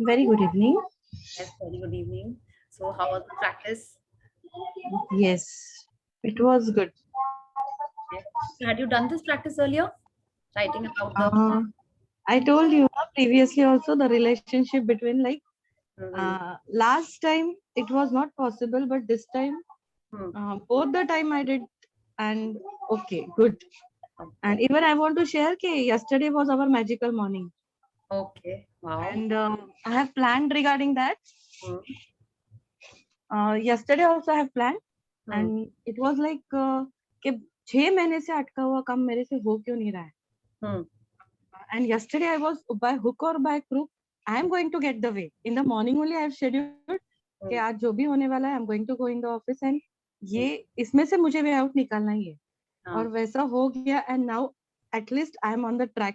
Very good evening. Yes, very good evening. So, how was the practice? Yes, it was good. Yes. So had you done this practice earlier? Writing about the. Uh, I told you previously also the relationship between like Mhm. last time it was not possible, but this time Hmm. both the time I did, and okay, good. And Okay. even I want to share that yesterday was our magical morning, Okay. Wow. and I have planned regarding that. Hmm. Yesterday also I have planned, Hmm. and it was like कि 6 महीने से अटका हुआ काम मेरे से हो क्यों नहीं रहा है. Hmm. And yesterday I was by hook or by crook, I am going to get the way. In the morning only I have scheduled कि Hmm. आज जो भी होने वाला है I am going to go in the office and Hmm. ये इसमें से मुझे वे आउट निकालना ही है. हाँ. और वैसा हो गया and now at least I am on the track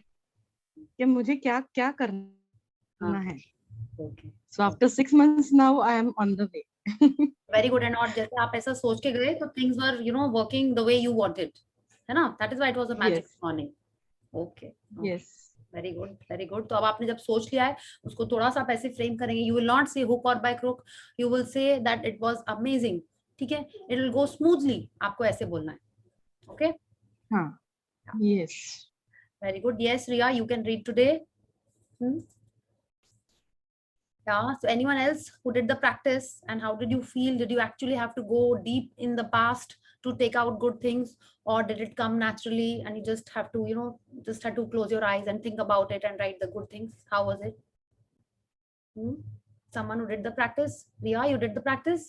कि मुझे क्या क्या करना हाँ. है. Okay. So after 6 months now I am on the way. Very good and और जैसे आप ऐसा सोच के गए तो things were working the way you wanted है ना that is why it was a magic Yes, morning okay okay yes, very good very good तो अब आपने जब सोच लिया है उसको थोड़ा सा आप ऐसे फ्रेम करेंगे you will not say hook or by crook you will say that it was amazing ठीक है इट विल गो स्मूथली आपको ऐसे बोलना है ओके हाँ, yes. Very good yes Riya you can read today yeah so anyone else who did the practice and how did you feel did you actually have to go deep in the past to take out good things or did it come naturally and you just have to just had to close your eyes and think about it and write the good things how was it hmm? Someone who did the practice Ria you did the practice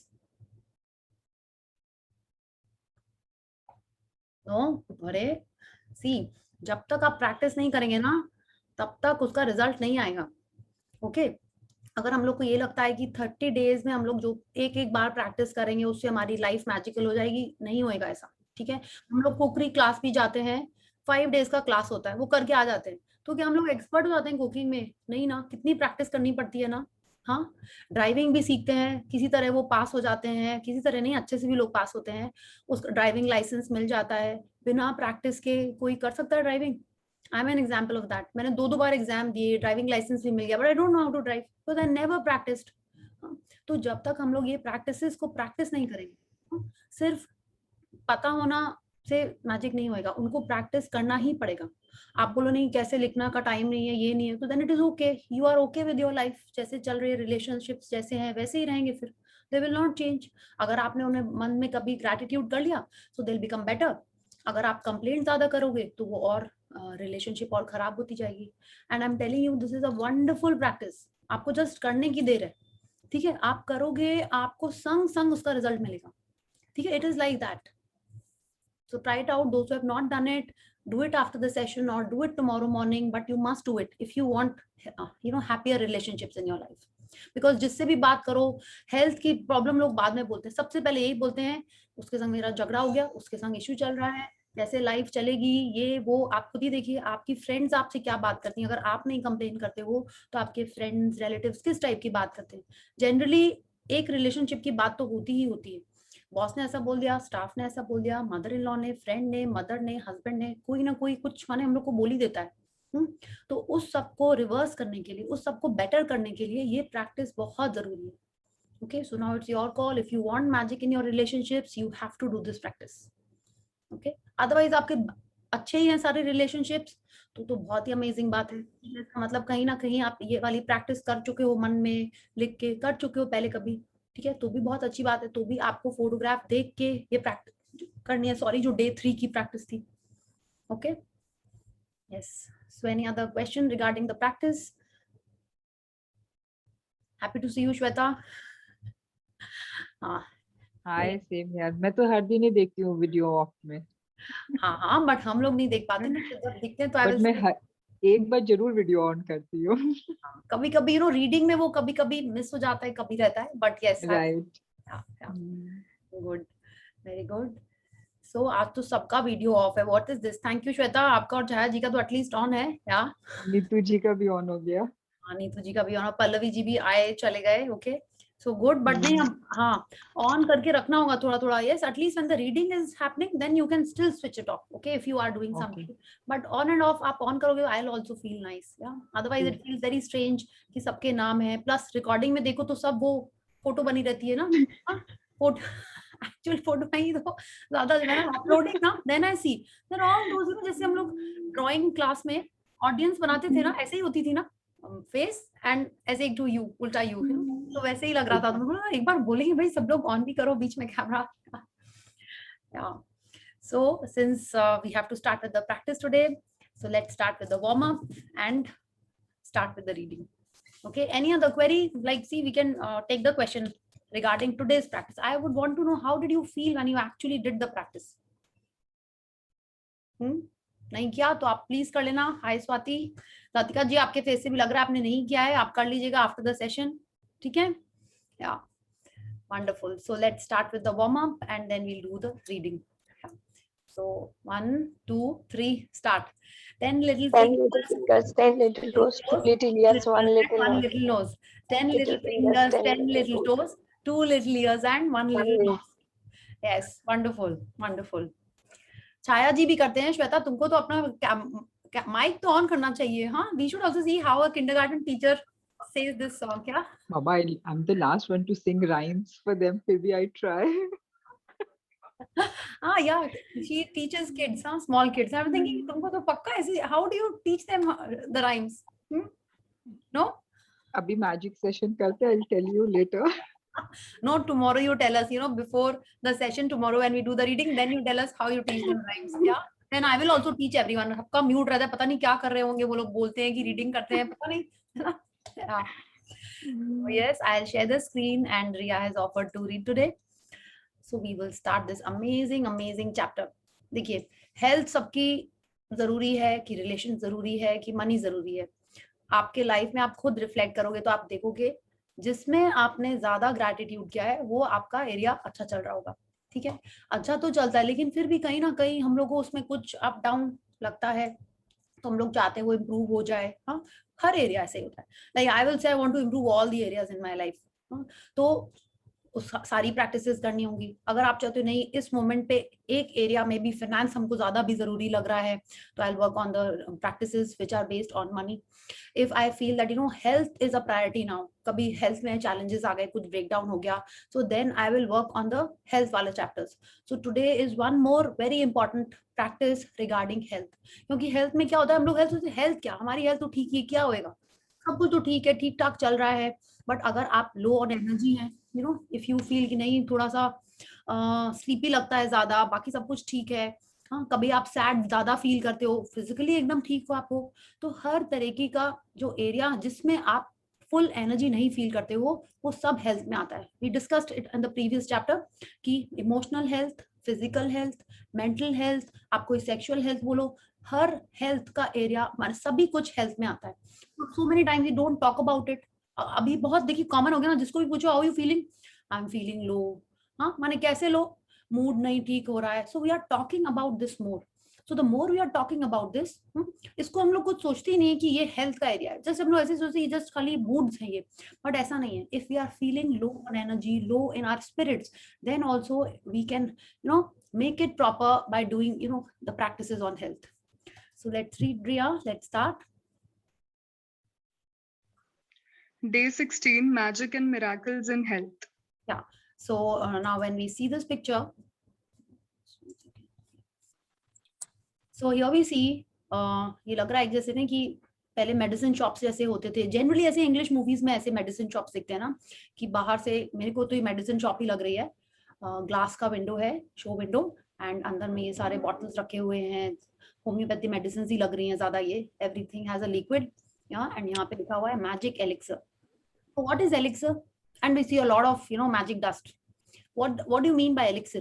no अरे सी जब तक आप practice नहीं करेंगे ना तब तक उसका रिजल्ट नहीं आएगा ओके अगर हम लोग को ये लगता है कि 30 डेज में हम लोग जो एक एक बार प्रैक्टिस करेंगे उससे हमारी लाइफ मैजिकल हो जाएगी नहीं होएगा ऐसा ठीक है हम लोग कुकरी क्लास भी जाते हैं 5 डेज का क्लास होता है वो करके आ जाते हैं तो क्या हम लोग एक्सपर्ट हो जाते हैं कुकिंग में नहीं ना कितनी प्रैक्टिस करनी पड़ती है ना हाँ ड्राइविंग भी सीखते हैं किसी तरह वो पास हो जाते हैं किसी तरह नहीं अच्छे से भी लोग पास होते हैं उसका ड्राइविंग लाइसेंस मिल जाता है बिना प्रैक्टिस के कोई कर सकता है driving I am an example of that मैंने दो बार एग्जाम दिए ड्राइविंग लाइसेंस भी मिल गया but I don't know how to drive because I never practised तो जब तक हम लोग ये प्रैक्टिसेस को प्रैक्टिस नहीं करेंगे सिर्फ पता होना से मैजिक नहीं होएगा उनको प्रैक्टिस करना ही पड़ेगा आप बोलो नहीं कैसे लिखना का टाइम नहीं है ये नहीं है तो then it is okay you are okay with your life जैसे चल रही है रिलेशनशिप्स जैसे हैं वैसे ही रहेंगे फिर दे विल नॉट चेंज अगर आपने उन्हें मन में कभी ग्रेटिट्यूड कर लिया सो दे विल बिकम बेटर अगर आप कंप्लेंट ज्यादा करोगे तो वो और रिलेशनशिप और खराब होती जाएगी and I am telling you this is a wonderful practice आपको जस्ट करने की देर है ठीक है आप करोगे आपको संग संग उसका रिजल्ट मिलेगा ठीक है it is like that so try it out those who have not done it do it after the session or do it tomorrow morning but you must do it if you want happier relationships in your life because जिससे भी बात करो health की problem लोग बाद में बोलते हैं सबसे पहले यही बोलते हैं उसके संग मेरा झगड़ा हो गया उसके संग इश्यू चल रहा है कैसे लाइफ चलेगी ये वो आप खुद ही देखिए आपकी फ्रेंड्स आपसे क्या बात करती हैं अगर आप नहीं कंप्लेन करते हो तो आपके फ्रेंड्स रिलेटिव्स किस टाइप की बात करते हैं जनरली एक रिलेशनशिप की बात तो होती ही होती है बॉस ने ऐसा बोल दिया स्टाफ ने ऐसा बोल दिया मदर इन लॉ ने फ्रेंड ने मदर ने हस्बैंड ने कोई ना कोई कुछ माने हम लोग को बोल ही देता है तो उस सब को रिवर्स करने के लिए उस सब को बेटर करने के लिए ये प्रैक्टिस बहुत जरूरी है okay so now it's your call if you want magic in your relationships you have to do this practice okay otherwise आपके अच्छे ही हैं सारे relationships तो बहुत ही अमेजिंग बात है इसका मतलब कहीं ना कहीं आप ये वाली प्रैक्टिस कर चुके हो मन में लिख के कर चुके हो पहले कभी ठीक है तो भी बहुत अच्छी बात है तो भी आपको फोटोग्राफ देख के ये प्रैक्टिस करनी है सॉरी जो डे 3 की प्रैक्टिस थी okay yes so any other question regarding the practice happy to see you Shweta हाँ हाय सेम यार मैं तो हर दिन ही देखती हूँ वीडियो ऑफ में हाँ बट हम लोग नहीं देख पाते ना जब दिखते हैं तो आई बट विल मैं एक बार जरूर वीडियो ऑन करती हूँ कभी कभी रीडिंग में वो कभी कभी मिस हो जाता है कभी रहता है but yes right good very good so आज तो सबका वीडियो ऑफ है what is this thank you Shweta आपका और छाया जी का तो एटलीस्ट ऑन है या नीतू जी का भी ऑन हो गया नीतू जी का भी ऑन पल्लवी जी भी आए चले गए ओके So good, but नहीं हाँ on करके रखना होगा थोड़ा थोड़ा. Yes, at least when the reading is happening, then you can still switch it off. Okay, if you are doing something. But on and off आप on करोगे, I'll also feel nice. Yeah. Otherwise it feels very strange कि सबके नाम है. Plus recording में देखो तो सब वो फोटो बनी रहती है ना. फोटो एक्चुअल फोटो नहीं तो ज्यादा मैंने अपलोडिंग ना. Then I see. Then all those जैसे हम लोग ड्राइंग क्लास में ऑडियंस बनाते थे ना, ऐसे ही होती थी ना फेस एंड ऐसे एक टू यू उल्टा यू, तो वैसे ही लग रहा था. तो मैं बोला एक बार बोलेंगे भाई सब लोग ऑन भी करो बीच में camera. So since we have to start with the practice today, so let's start with the warm up and start with the reading. Okay, any other query? Like, see, we can take the question regarding today's practice. I would want to know, how did you feel when you actually did the practice? नहीं किया तो आप please कर लेना. हाय स्वाति, राधिका जी आपके face से भी लग रहा है आपने नहीं किया है. आप कर लीजिएगा आफ्टर द सेशन. ठीक है? या wonderful. So let's start with the warm up and then we'll do the reading. So 1 2 3 start. 10 little fingers, 10 little toes, 2 little ears, 1 little nose. 10 little fingers, 10 little toes, 2 little ears and 1 little nose. Yes, wonderful, wonderful. छाया जी भी करते हैं. श्वेता तुमको तो अपना mic तो on करना चाहिए. हाँ, we should also see how a kindergarten teacher says this song. क्या? Mama, I'm the last one to sing rhymes for them. Maybe I try. Yeah, she teaches kids, small kids. I'm thinking तुमको तो पक्का ऐसे. How do you teach them the rhymes? No? अभी magic session करते हैं. I'll tell you later. No, tomorrow you tell us, before the session tomorrow when we do the reading, then you tell us how you teach them rhymes. Yeah, then I will also teach everyone. सबका mute रहता है, पता नहीं क्या कर रहे होंगे वो लोग. बोलते हैं कि reading करते हैं, पता नहीं. Yeah. Yes, I'll share the screen and Riya has offered to read today. So we will start this amazing chapter. देखिए, health सबकी जरूरी है कि रिलेशन जरूरी है कि मनी जरूरी है. आपके लाइफ में आप खुद रिफ्लेक्ट करोगे तो आप देखोगे जिसमें आपने ज्यादा ग्रैटिट्यूड किया है वो आपका एरिया अच्छा चल रहा होगा. ठीक है, अच्छा तो चलता है लेकिन फिर भी कहीं ना कहीं हम लोग को उसमें कुछ अप डाउन लगता है, तो हम लोग चाहते हैं वो इम्प्रूव हो जाए. हाँ, हर एरिया ऐसे ही होता है. Like I will say I want to improve all the areas in my life. तो उस सारी प्रैक्टिसेस करनी होंगी. अगर आप चाहते हो नहीं इस मोमेंट पे एक एरिया में भी फाइनेंस हमको ज्यादा भी जरूरी लग रहा है, तो I will work on the practices which are based on money. If I feel that health is a priority now, कभी हेल्थ में चैलेंजेस आ गए, कुछ ब्रेकडाउन हो गया, so then I will work on the health वाले chapters. So today is one more very important practice regarding health. क्योंकि health में क्या होता है, हम लोग हेल्थ क्या, हमारी हेल्थ तो ठीक है, क्या होएगा, सब कुछ तो ठीक है, ठीक ठाक चल रहा है. बट अगर आप लो ऑन एनर्जी हैं, इफ यू फील कि नहीं थोड़ा सा स्लीपी लगता है ज्यादा, बाकी सब कुछ ठीक है, हाँ, कभी आप सैड ज्यादा फील करते हो, फिजिकली एकदम ठीक हो आप हो, तो हर तरीके का जो एरिया जिसमें आप फुल एनर्जी नहीं फील करते हो वो सब हेल्थ में आता है. We discussed it in the previous chapter कि emotional health, physical health, mental health, आप कोई सेक्सुअल हेल्थ बोलो, हर हेल्थ का एरिया हमारे सभी कुछ हेल्थ में आता है. So many times we don't talk about it. अभी बहुत देखिए कॉमन हो गया ना, जिसको भी पूछो how you feeling, I am feeling low. हाँ, माने कैसे लो, मूड नहीं ठीक हो रहा है. So we are talking about this more. So the more we are talking about this, इसको हम लोग कुछ सोचते ही नहीं है कि ये हेल्थ का एरिया है. जस्ट हम लोग ऐसे सोचते हैं जस्ट खाली मूड्स है ये, बट ऐसा नहीं है. If we are feeling low on energy, low in our spirits, then also we can make it proper by doing the practices on health. So let's read, Riya. Let's start. Day 16, Magic and Miracles in Health. Yeah. So now when we see this picture, so here we see ये लग रहा है जैसे ना कि पहले medicine shops जैसे होते थे. जनरली ऐसे इंग्लिश मूवीज में ऐसे मेडिसिन शॉप्स दिखते हैं ना, कि बाहर से मेरे को तो ये मेडिसिन शॉप ही लग रही है. ग्लास का विंडो है, शो विंडो, एंड अंदर में ये सारे बॉटल्स रखे हुए हैं. होम्योपैथी मेडिसिन ही लग रही हैं ज्यादा. ये everything has a liquid, and यहाँ पे लिखा हुआ है magic elixir. What is elixir? And we see a lot of magic dust. What do you mean by elixir?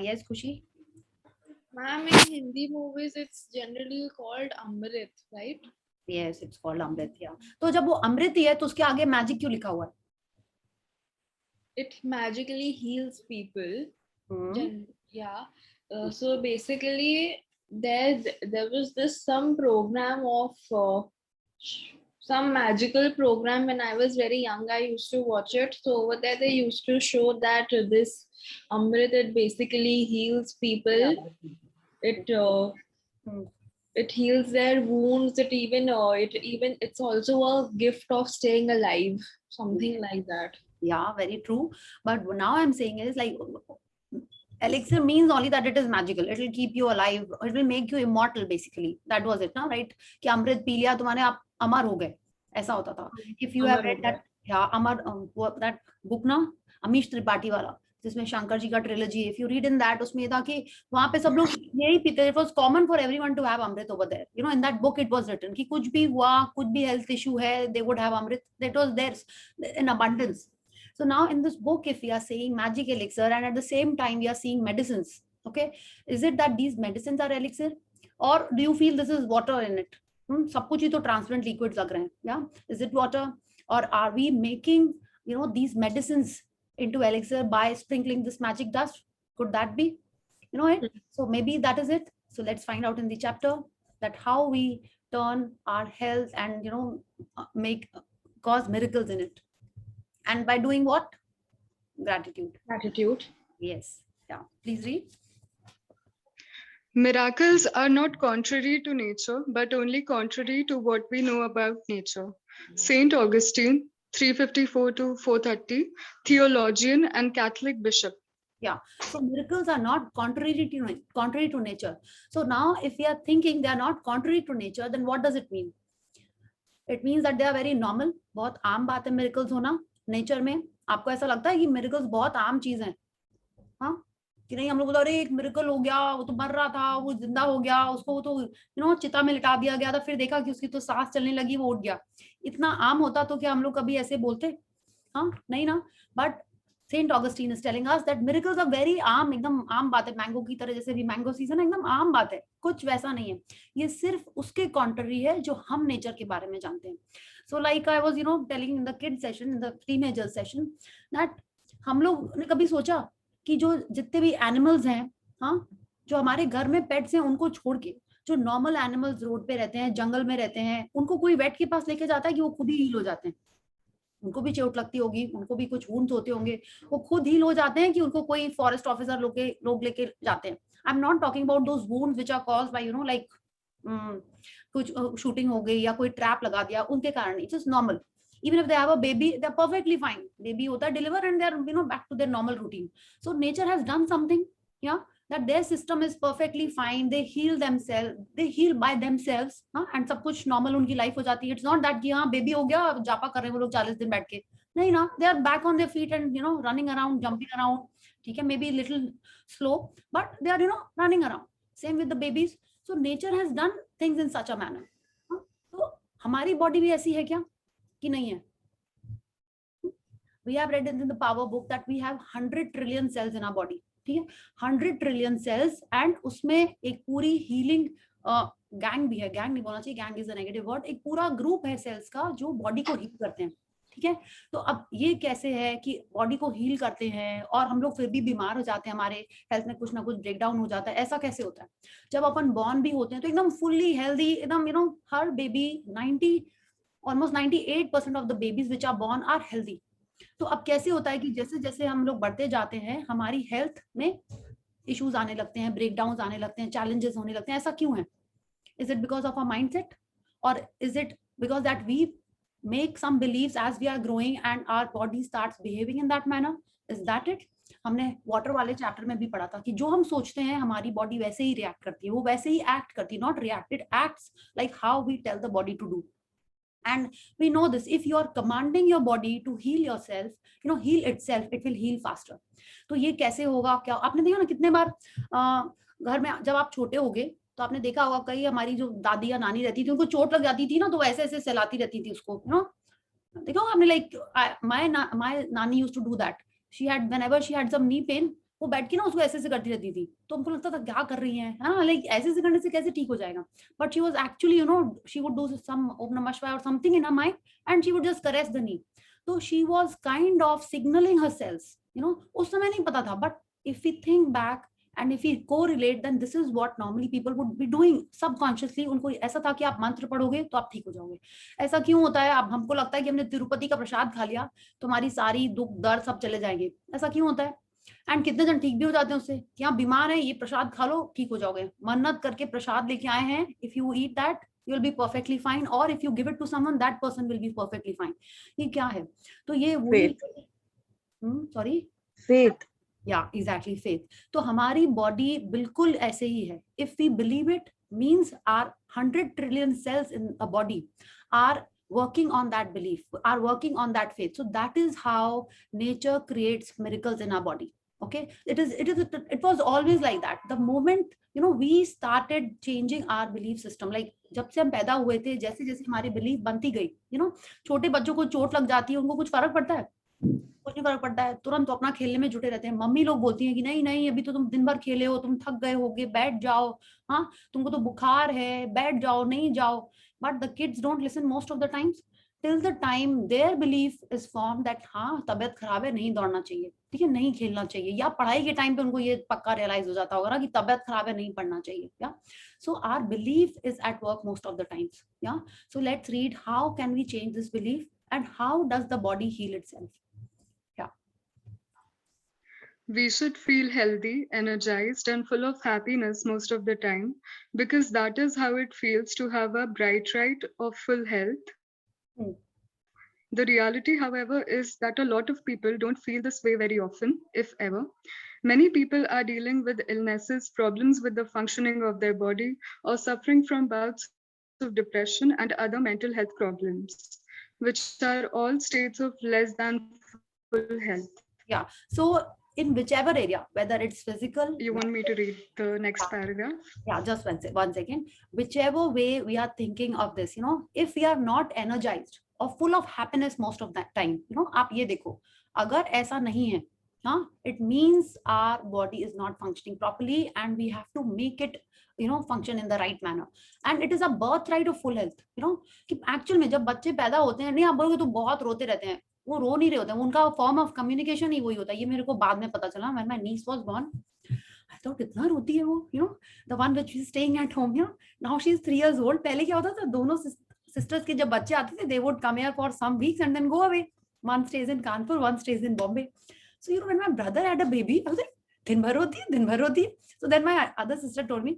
Yes, Khushi. Ma'am, in Hindi movies, it's generally called Amrit, right? Yes, it's called Amrit. Yeah. तो जब वो अमृत ही है तो उसके आगे magic क्यों लिखा हुआ है? It magically heals people. Yeah. So basically, there was this some program of some magical program when I was very young. I used to watch it. So over there they used to show that this Amrit, it basically heals people. It heals their wounds. It's also a gift of staying alive, something like that. Yeah, very true. But now I'm saying is like elixir means only that it is magical. It will keep you alive. It will make you immortal basically. That was it, ना, right? कि अमृत P लिया तुम्हारे आप अमर हो गए. ऐसा होता था. If you have read that, yeah, Amar that book ना, अमीश त्रिपाठी वाला, जिसमें शंकर जी का trilogy, if you read in that, उसमें ये था कि वहाँ पे सब लोग यही पीते. It was common for everyone to have Amrit over there. You know, in that book it was written कि कुछ भी हुआ, कुछ भी health issue है, they would have Amrit. That was theirs in abundance. So now in this book, if we are saying magic elixir and at the same time we are seeing medicines, okay, is it that these medicines are elixir, or do you feel this is water in it? सब कुछ ही तो transparent liquids लग रहे हैं, yeah? Is it water, or are we making, you know, these medicines into elixir by sprinkling this magic dust? Could that be, you know it? So maybe that is it. So let's find out in the chapter that how we turn our health and, you know, cause miracles in it. And by doing what? Gratitude. Gratitude. Yes. Yeah. Please read. Miracles are not contrary to nature, but only contrary to what we know about nature. Saint Augustine, 354 to 430, theologian and Catholic bishop. Yeah. So miracles are not contrary to nature. So now if we are thinking they are not contrary to nature, then what does it mean? It means that they are very normal. बहुत आम बात है miracles होना nature में. आपको ऐसा लगता है कि miracles बहुत आम चीज है? हाँ, कि नहीं हम लोग बोलते अरे एक मिरेकल हो गया, वो तो मर रहा था, वो जिंदा हो गया, उसको तो यू नो चिता में लिटा दिया गया था, फिर देखा कि उसकी तो सांस चलने लगी, वो उठ गया. इतना आम होता तो क्या हम लोग कभी ऐसे बोलते? हाँ, नहीं ना. But Saint Augustine is telling us that miracles are very आम, एकदम आम बात है. मैंगो की तरह, जैसे भी मैंगो सीजन है, एकदम आम बात है, कुछ वैसा नहीं है. ये सिर्फ उसके कॉन्ट्ररी है जो हम नेचर के बारे में जानते हैं. So like I was, you know, telling in the kid session, in the teenager session, that हम लोग ने कभी सोचा कि जो जितने भी एनिमल्स हैं, हाँ, जो हमारे घर में पेट्स हैं, उनको छोड़ के जो नॉर्मल एनिमल्स रोड पे रहते हैं, जंगल में रहते हैं, उनको कोई वेट के पास लेके जाता है कि वो खुद ही हील हो जाते हैं? उनको भी चोट लगती होगी, उनको भी कुछ वुंड्स होते होंगे, वो खुद हील हो जाते हैं कि उनको कोई फॉरेस्ट ऑफिसर लोग लेके जाते हैं? I am not talking about those wounds which are caused by, you know, like कुछ शूटिंग हो गई या कोई ट्रैप लगा दिया, उनके कारण. It's just normal. Even if they have a baby, they're perfectly fine. Baby hota hai, deliver, and they're, you know, back to their normal routine. So nature has done something, yeah, that their system is perfectly fine. They heal themselves. They heal by themselves, huh? And सब कुछ normal उनकी life हो जाती है. It's not that कि हाँ baby हो गया, जापा कर रहे हैं वो लोग 40 दिन बैठ के. नहीं ना, they are back on their feet and, you know, running around, jumping around. ठीक है, maybe a little slow, but they are, you know, running around. Same with the babies. So nature has done things in such a manner. तो हमारी body भी ऐसी है क्या कि नहीं है? We have read in the power book that we have 100 trillion cells in our body. ठीक है, 100 trillion cells, and उसमें एक पूरी healing गैंग भी है. गैंग नहीं बोलना चाहिए, gang is a negative word. एक पूरा ग्रुप है सेल्स का जो बॉडी को हील करते हैं. ठीक है, तो अब ये कैसे है कि बॉडी को हील करते हैं और हम लोग फिर भी बीमार हो जाते हैं, हमारे हेल्थ में कुछ ना कुछ ब्रेकडाउन हो जाता है? ऐसा कैसे होता है? जब अपन बॉर्न भी होते हैं तो एकदम फुल्ली हेल्दी, एकदम, you know, her baby almost 98% of the babies which are born are healthy. तो अब कैसे होता है कि जैसे जैसे हम लोग बढ़ते जाते हैं हमारी हेल्थ में इश्यूज आने लगते हैं, ब्रेकडाउन्स आने लगते हैं, चैलेंजेस होने लगते हैं? ऐसा क्यों है? Is it because of a mindset, और is it because that we make some beliefs as we are growing and our body starts behaving in that manner? Is that it? हमने वाटर वाले chapter में भी पढ़ा था कि जो हम सोचते हैं हमारी बॉडी वैसे ही रिएक्ट करती है, वो वैसे ही एक्ट करती है. Not react, it acts like how we tell the body to do. And we know this, if you are commanding your body to heal yourself, you know, heal itself, it will heal faster. तो ये कैसे होगा? क्या आपने देखा ना कितने बार घर में जब आप छोटे होगे तो आपने देखा होगा कई हमारी जो दादी या नानी रहती थी, उनको चोट लग जाती थी ना, तो ऐसे ऐसे सहलाती रहती थी उसको, यू नो, देखा आपने? लाइक my नानी used to do that. She had, whenever she had some knee pain, वो बैठ के ना उसको ऐसे ऐसे करती रहती थी, तो उनको लगता था क्या कर रही है, हाँ, लाइक ऐसे ऐसे करने से कैसे ठीक हो जाएगा? But she was actually, you know, she would do some Om नमः शिवाय और something in her mind and she would just caress the knee. तो she was kind of signalling herself, you know. उस समय नहीं पता था, but if we think back And if we correlate, then this is what normally people would be doing subconsciously. उनको ऐसा था कि आप मंत्र पढ़ोगे तो आप ठीक हो जाओगे. ऐसा क्यों होता है? अब हमको लगता है कि हमने तिरुपति का प्रसाद खा लिया तो हमारी सारी दुख दर्द सब चले जाएंगे. ऐसा क्यों होता है? एंड कितने जन ठीक भी हो जाते हैं उससे कि आप बीमार हैं, ये प्रसाद खा लो ठीक हो जाओगे. मन्नत करके प्रसाद लेके आए हैं, if you eat that you will be perfectly fine, or if you give it to someone, that person will be perfectly fine. ये क्या है? तो ये वही सॉरी Faith. या एग्जैक्टली फेथ. तो हमारी बॉडी बिल्कुल ऐसे ही है. If we believe it means are 100 trillion cells in a body are working on that belief, are working on that faith. So that is how nature creates miracles in our body. Okay, it was always like that. The moment we started changing our belief system, like जब से हम पैदा हुए थे, जैसे जैसे हमारी belief बनती गई, छोटे बच्चों को चोट लग जाती है, उनको कुछ फर्क पड़ता है? कुछ नहीं फर्क पड़ता है. तुरंत तो अपना खेलने में जुटे रहते हैं. मम्मी लोग बोलती हैं कि नहीं नहीं, अभी तो तुम दिन भर खेले हो, तुम थक गए होगे, बैठ जाओ. हाँ, तुमको तो बुखार है, बैठ जाओ, नहीं जाओ. But the kids don't listen most of the times till the time their belief is formed that हाँ तबीयत खराब है, नहीं दौड़ना चाहिए, ठीक है, नहीं खेलना चाहिए. या पढ़ाई के टाइम पे उनको ये पक्का रियलाइज हो जाता होगा ना कि तबीयत खराब है, नहीं पढ़ना चाहिए. या so our belief is at work most of the times. Yeah, so let's read how can we change this belief and how does the body heal itself. We should feel healthy, energized, and full of happiness most of the time, because that is how it feels to have a bright right of full health. The reality, however, is that a lot of people don't feel this way very often, if ever. Many people are dealing with illnesses, problems with the functioning of their body, or suffering from bouts of depression and other mental health problems, which are all states of less than full health. Yeah, so in whichever area, whether it's physical. You want me to read the next paragraph? Yeah, just one second. Whichever way we are thinking of this, if we are not energized or full of happiness most of that time, आप ये देखो, अगर ऐसा नहीं है, it means our body is not functioning properly and we have to make it function in the right manner. And it is a birthright of full health. कि actual में जब बच्चे पैदा होते हैं, नहीं आप बोलोगे तो बहुत रोते रहते हैं, वो रो नहीं रहे होते हैं, उनका फॉर्म ऑफ कम्युनिकेशन ही वही होता है. ये मेरे को बाद में पता चला, when my niece was born, I thought कितना रोती है वो, the one which is staying at home, now she is 3 years old. पहले क्या होता था, दोनों sisters के जब बच्चे आते थे, they would come here for some weeks and then go away. One stays in Kanpur, one stays in Bombay. So when my brother had a baby, I was like, दिन भर रोती है. So then my other sister told me,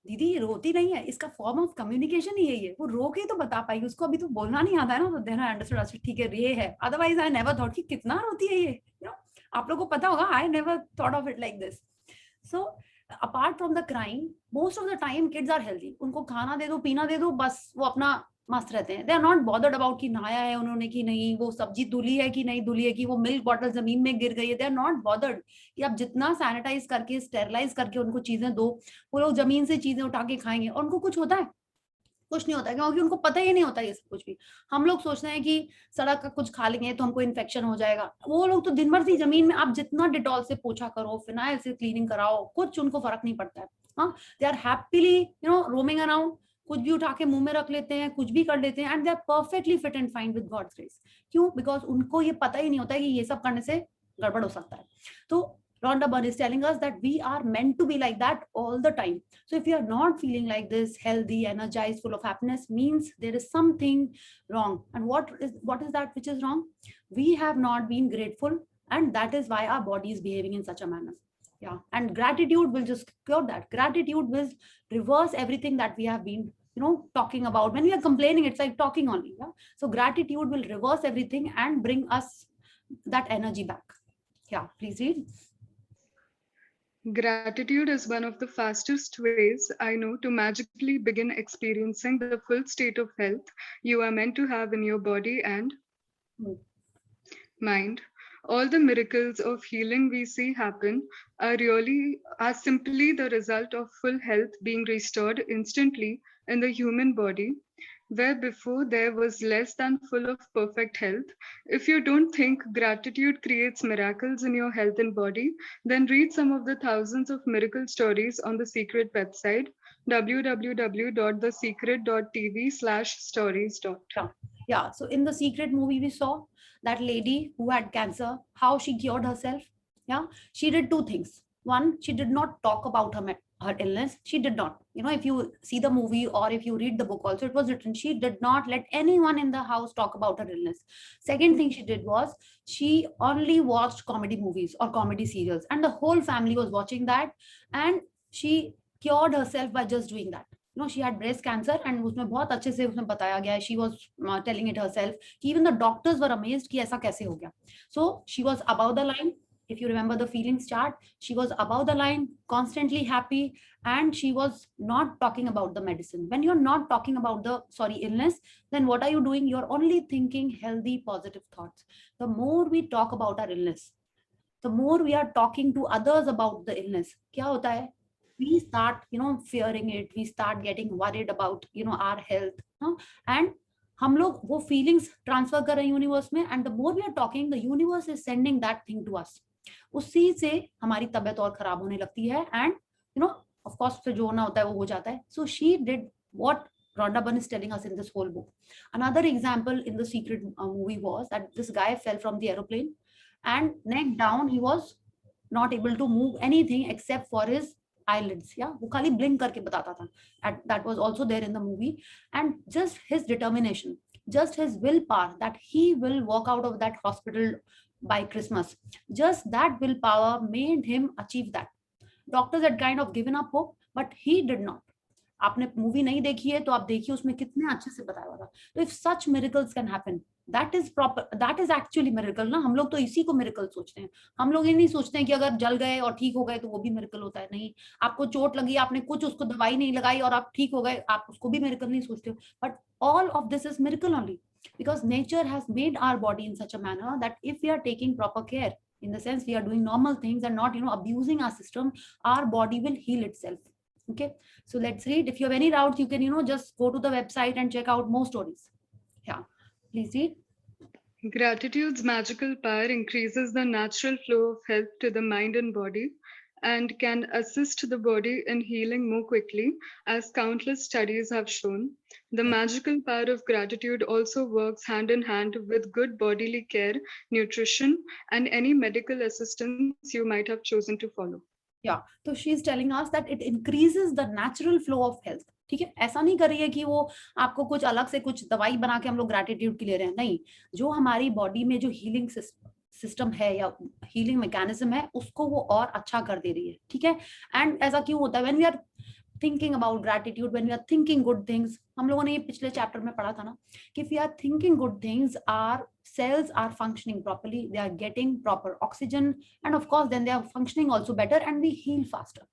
दीदी ये रोती नहीं है, इसका फॉर्म ऑफ कम्युनिकेशन ही यही है, वो रो के तो बता पाएगी, उसको अभी तो बोलना नहीं आता है ना. तो देन आई अंडरस्टूड, अच्छा ठीक है ये है. अदरवाइज आई नेवर थॉट कि कितना रोती है ये, आप लोगों को पता होगा, I never thought of it like this. So apart from the crime, most of the time kids are healthy. उनको खाना दे दो, पीना दे दो, बस वो अपना मस्त रहते हैं. They are not bothered about कि नहाया है उन्होंने कि नहीं, वो सब्जी धुली है कि नहीं धुली है, कि वो मिल्क बॉटल जमीन में गिर गई है. दे आर नॉट बॉदर्ड कि आप जितना सैनिटाइज करके स्टेरलाइज करके उनको चीजें दो, वो लोग जमीन से चीजें उठा के खाएंगे और उनको कुछ होता है? कुछ नहीं होता है, क्योंकि उनको पता ही नहीं होता ये सब कुछ भी. हम लोग सोचते हैं कि सड़क का कुछ खा लेंगे तो हमको इन्फेक्शन हो जाएगा. वो लोग तो दिन भर से जमीन में आप जितना डिटॉल से पोछा करो, फिनाइल से क्लीनिंग कराओ, कुछ उनको फर्क नहीं पड़ता है. हाँ, they are happily roaming around, कुछ भी उठा के मुंह में रख लेते हैं, कुछ भी कर लेते हैं, and they are perfectly fit and fine with God's grace. क्यों? बिकॉज उनको ये पता ही नहीं होता है कि ये सब करने से गड़बड़ हो सकता है. तो Rhonda Byrne is telling us that we are meant to be like that all the time. So if you are not feeling like this, healthy, energized, full of happiness, means there is something wrong. And what is that which is wrong? We have not been grateful, and that is why our body is behaving in such a manner. Yeah, and gratitude will just cure that. Gratitude will reverse everything that we have been talking about. When we are complaining, it's like talking only. Yeah, so gratitude will reverse everything and bring us that energy back. Yeah, please read. Gratitude is one of the fastest ways I know to magically begin experiencing the full state of health you are meant to have in your body and mind. All the miracles of healing we see happen are simply the result of full health being restored instantly in the human body, where before there was less than full of perfect health. If you don't think gratitude creates miracles in your health and body, then read some of the thousands of miracle stories on the Secret website, www.thesecret.tv/stories. Yeah, so in the Secret movie, we saw that lady who had cancer, how she cured herself. Yeah, she did 2 things. One, she did not talk about her illness. She did not. You know, if you see the movie or if you read the book also, it was written, she did not let anyone in the house talk about her illness. Second thing she did was she only watched comedy movies or comedy serials, and the whole family was watching that, and she cured herself by just doing that. You know, she had breast cancer, and उसमें बहुत अच्छे से उसमें बताया गया है. She was telling it herself. Even the doctors were amazed कि ऐसा कैसे हो गया. So she was above the line. If you remember the feelings chart, she was above the line, constantly happy, and she was not talking about the medicine. When you're not talking about the illness, then what are you doing? You're only thinking healthy, positive thoughts. The more we talk about our illness, the more we are talking to others about the illness, क्या होता है? We start, fearing it. We start getting worried about, our health. And हम लोग वो feelings transfer कर रहे हैं universe में, and the more we are talking, the universe is sending that thing to us. उसी से हमारी तबीयत और खराब होने लगती है, and of course फिर जो होना होता है वो हो जाता है. So she did what Rhonda Byrne is telling us in this whole book. Another example in the Secret movie was that this guy fell from the aeroplane, and neck down he was not able to move anything except for his eyelids. Yeah, वो खाली blink करके बताता था. And that was also there in the movie. And just his determination, just his willpower that he will walk out of that hospital by Christmas, just that willpower made him achieve that. Doctors had kind of given up hope, but he did not. आपने movie नहीं देखी है तो आप देखिए, उसमें कितने अच्छे से बताया हुआ था. तो if such miracles can happen, that is actually miracle ना. हम लोग तो इसी को miracle सोचते हैं. हम लोग ये नहीं सोचते हैं कि अगर जल गए और ठीक हो गए तो वो भी miracle होता है. नहीं, आपको चोट लगी, आपने कुछ उसको दवाई नहीं लगाई और आप ठीक हो गए, आप उसको भी miracle नहीं सोचते हो. But all of this is miracle only because nature has made our body in such a manner that if we are taking proper care, in the sense we are doing normal things and not abusing our system, our body will heal itself. Okay, so let's read. If you have any doubts, you can just go to the website and check out more stories. Yeah, please read. Gratitude's magical power increases the natural flow of health to the mind and body and can assist the body in healing more quickly, as countless studies have shown. The magical power of gratitude also works hand in hand with good bodily care, nutrition, and any medical assistance you might have chosen to follow. Yeah, so she is telling us that it increases the natural flow of health. ठीक है, ऐसा नहीं कर रही है कि वो आपको कुछ अलग से कुछ दवाई बना के हम लोग ग्रेटिट्यूड के ले रहे हैं. नहीं, जो हमारी बॉडी में जो हीलिंग सिस्टम है या हीलिंग मैकेनिज्म है उसको वो और अच्छा कर दे रही है. ठीक है, एंड ऐसा क्यों होता है? When we are thinking about gratitude, when we are thinking good things, हम लोगों ने ये पिछले चैप्टर में पढ़ा था ना कि if we are thinking good things, our cells are functioning properly, they are getting proper oxygen, and of course then they are functioning also better and we heal faster.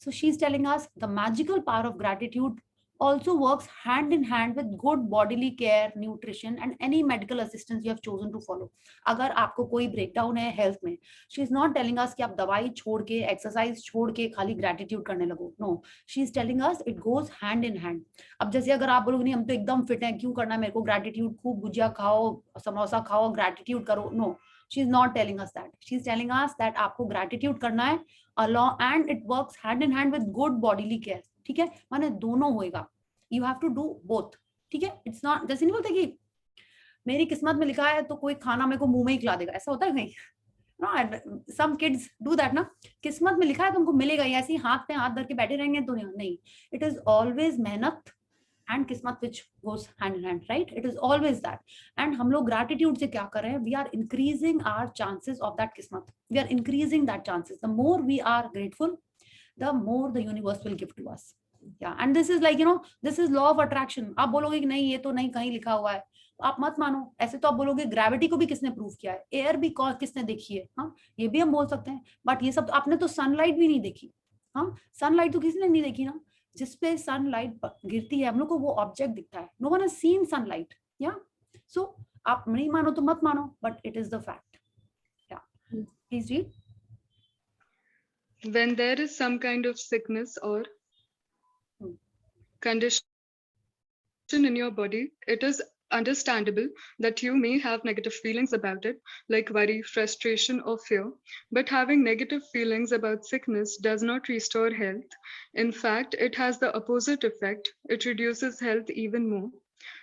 So she's telling us the magical power of gratitude also works hand in hand with good bodily care, nutrition, and any medical assistance you have chosen to follow. अगर आपको कोई breakdown है health में, she is not telling us कि आप दवाई छोड़ के, exercise छोड़ के खाली gratitude करने लगो. No, she is telling us it goes hand in hand. अब जैसे अगर आप बोलोगे नहीं हम तो एकदम fit हैं, क्यों करना है मेरे को gratitude, खूब भुजिया खाओ, समोसा खाओ, gratitude करो. No, she is not telling us that. She is telling us that आपको gratitude करना है along, and it works hand in hand with good bodily care. ठीक है, माने दोनों होएगा. You have to do both. ठीक है, it's not, जैसे नहीं बोलते कि मेरी किस्मत में लिखा है तो कोई खाना मेरे को मुंह में ही खिला देगा, ऐसा होता है नहीं. No, some kids do that ना, किस्मत में लिखा है तुमको मिलेगा ही, ऐसे ही हाथ पे हाथ धर के बैठे रहेंगे तो नहीं. It is always मेहनत and किस्मत which goes hand in hand, right? It is always that. And हम लोग gratitude से क्या कर रहे हैं? We are increasing our chances of that किस्मत. We are increasing that chances. The more we are grateful, the more the universe will give to us. Yeah, and this is like this is law of attraction. आप बोलोगे कि नहीं ये तो नहीं कहीं लिखा हुआ है, तो आप मत मानो. ऐसे तो आप बोलोगे ग्रेविटी को भी किसने प्रूव किया है, एयर भी किसने देखी है. हाँ, ये भी हम बोल सकते हैं, बट ये सब आपने तो सनलाइट भी नहीं देखी. हाँ, सनलाइट तो किसने नहीं देखी ना. जिसपे सनलाइट गिरती है हम लोग को वो ऑब्जेक्ट दिखता है. No one has seen sunlight. Yeah so आप नहीं मानो तो मत मानो, but it is the fact. Yeah, please read. When there is some kind of sickness or condition in your body, it is understandable that you may have negative feelings about it, like worry, frustration, or fear. But having negative feelings about sickness does not restore health. In fact, it has the opposite effect. It reduces health even more.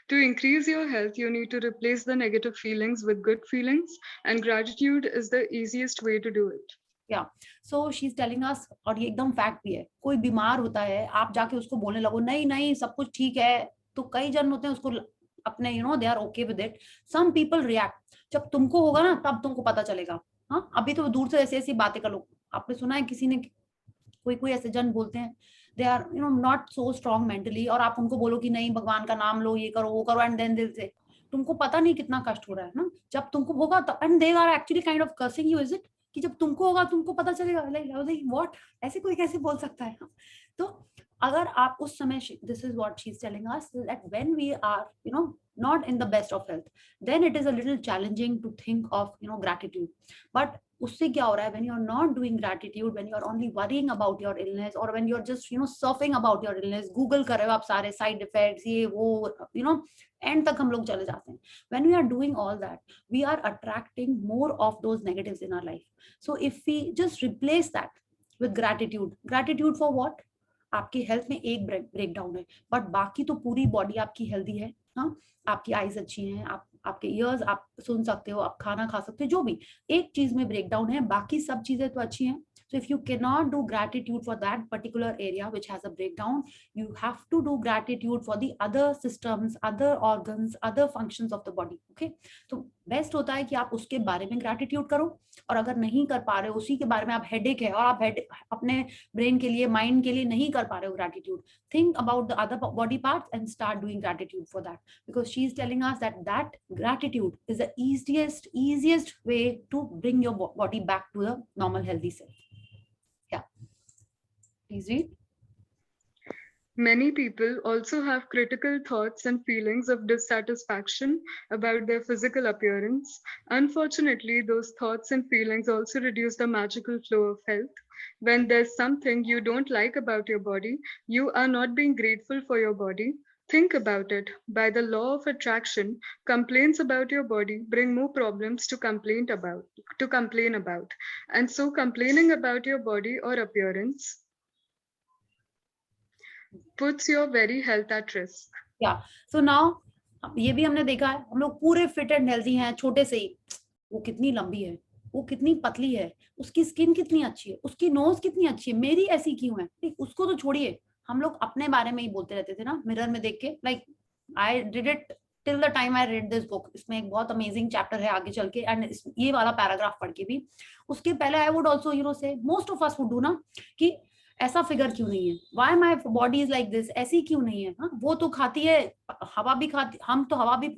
To increase your health, you need to replace the negative feelings with good feelings, and gratitude is the easiest way to do it. या so she is telling अस, और ये एकदम fact भी है, कोई बीमार होता है, आप जाके उसको बोलने लगो नहीं नहीं सब कुछ ठीक है, तो कई जन होते हैं उसको अपने they are okay with it, some people react, जब तुमको होगा ना तब तुमको पता चलेगा। हाँ, अभी तो दूर से ऐसी ऐसी बातें कर लो, आपने सुना है किसी ने, कोई ऐसे जन बोलते हैं they are not so strong mentally, और आप उनको बोलो कि नहीं भगवान का नाम लो, ये करो वो करो, एंड देन दिल से तुमको पता नहीं कितना कष्ट हो रहा है ना, जब तुमको होगा तब, and they are actually kind of cursing you, is it, कि जब तुमको होगा तुमको पता चलेगा, लाइक व्हाट, ऐसे कोई कैसे बोल सकता है। तो अगर आप उस समय, this is what she is telling us, that when we are not in the best of health, then it is a little challenging to think of gratitude. But उससे क्या हो रहा है, when you are not doing gratitude, when you are only worrying about your illness, or when you are just surfing about your illness, google कर रहे हो आप सारे side effects ये वो end तक हम लोग चले जाते हैं। when we are doing all that, we are attracting more of those negatives in our life. So if we just replace that with gratitude for what, आपकी हेल्थ में एक ब्रेकडाउन है, बट बाकी तो पूरी बॉडी आपकी हेल्दी है। हाँ, आपकी आईज अच्छी हैं, आपके ईयर्स, आप सुन सकते हो, आप खाना खा सकते हो, जो भी, एक चीज में ब्रेकडाउन है, बाकी सब चीजें तो अच्छी हैं। So if you cannot do gratitude for that particular area which has a breakdown, you have to do gratitude for the other systems, other organs, other functions of the body. Okay, तो best होता है कि आप उसके बारे में gratitude करो, और अगर नहीं कर पा रहे हो, उसी के बारे में आप हेडेक है और आप अपने ब्रेन के लिए, माइंड के लिए नहीं कर पा रहे हो gratitude, think about the other body parts and start doing gratitude for that, because she is telling us that gratitude is the easiest way to bring your body back to the normal healthy self. Yeah, please read. Many people also have critical thoughts and feelings of dissatisfaction about their physical appearance. Unfortunately, those thoughts and feelings also reduce the magical flow of health. When there's something you don't like about your body, you are not being grateful for your body. Think about it. By the law of attraction, complaints about your body bring more problems to complain about. And so complaining about your body or appearance puts your very health at risk. Yeah, so now ये भी हमने देखा है, हम लोग पूरे fit and healthy हैं छोटे से ही, वो कितनी लंबी है, वो कितनी पतली है, उसकी स्किन कितनी अच्छी है, उसकी नोज कितनी अच्छी है, मेरी ऐसी क्यों है, ठीक, उसको तो छोड़िए, हम लोग अपने बारे में ही बोलते रहते थे ना मिरर में देख के, like I did it till the time I read this book, इसमें एक बहुत अमेजिंग चैप्टर है आगे चल के, एंड ये वाला पैराग्राफ पढ़ के भी, उसके पहले I would also say most of us would do ना, कि ऐसा फिगर क्यों नहीं है, why my body is like this, ऐसी क्यों नहीं है, वो तो खाती है, हवा भी खाती, हम तो हवा भी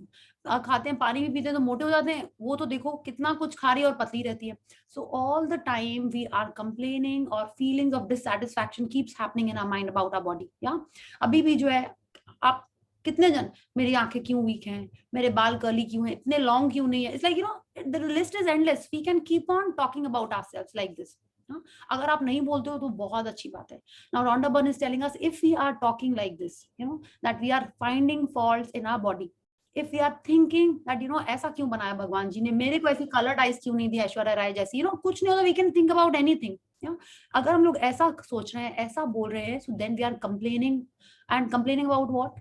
खाते हैं, पानी भी पीते हैं तो मोटे हो जाते हैं, वो तो देखो कितना कुछ खा रही है और पतली रहती है। So all the time we are complaining और feelings of dissatisfaction keeps happening in our mind about our body. या अभी भी जो है, आप कितने जन, मेरी आंखें क्यों वीक हैं, मेरे बाल कर्ली क्यों हैं, इतने लॉन्ग क्यों नहीं है, it's like the list is endless, we can keep on talking about ourselves like this. अगर आप नहीं बोलते हो तो बहुत अच्छी बात है। Now Rhonda Byrne is telling us, if we are talking like this, that we are finding faults in our body, if we are thinking that ऐसा क्यों बनाया भगवान जी ने, मेरे को ऐसी कलर्ड आइज क्यों नहीं दी ऐश्वर्या राय जैसी, कुछ नहीं होता, we can think about anything. अगर हम लोग ऐसा सोच रहे हैं, ऐसा बोल रहे हैं, so then we are complaining, and complaining about what,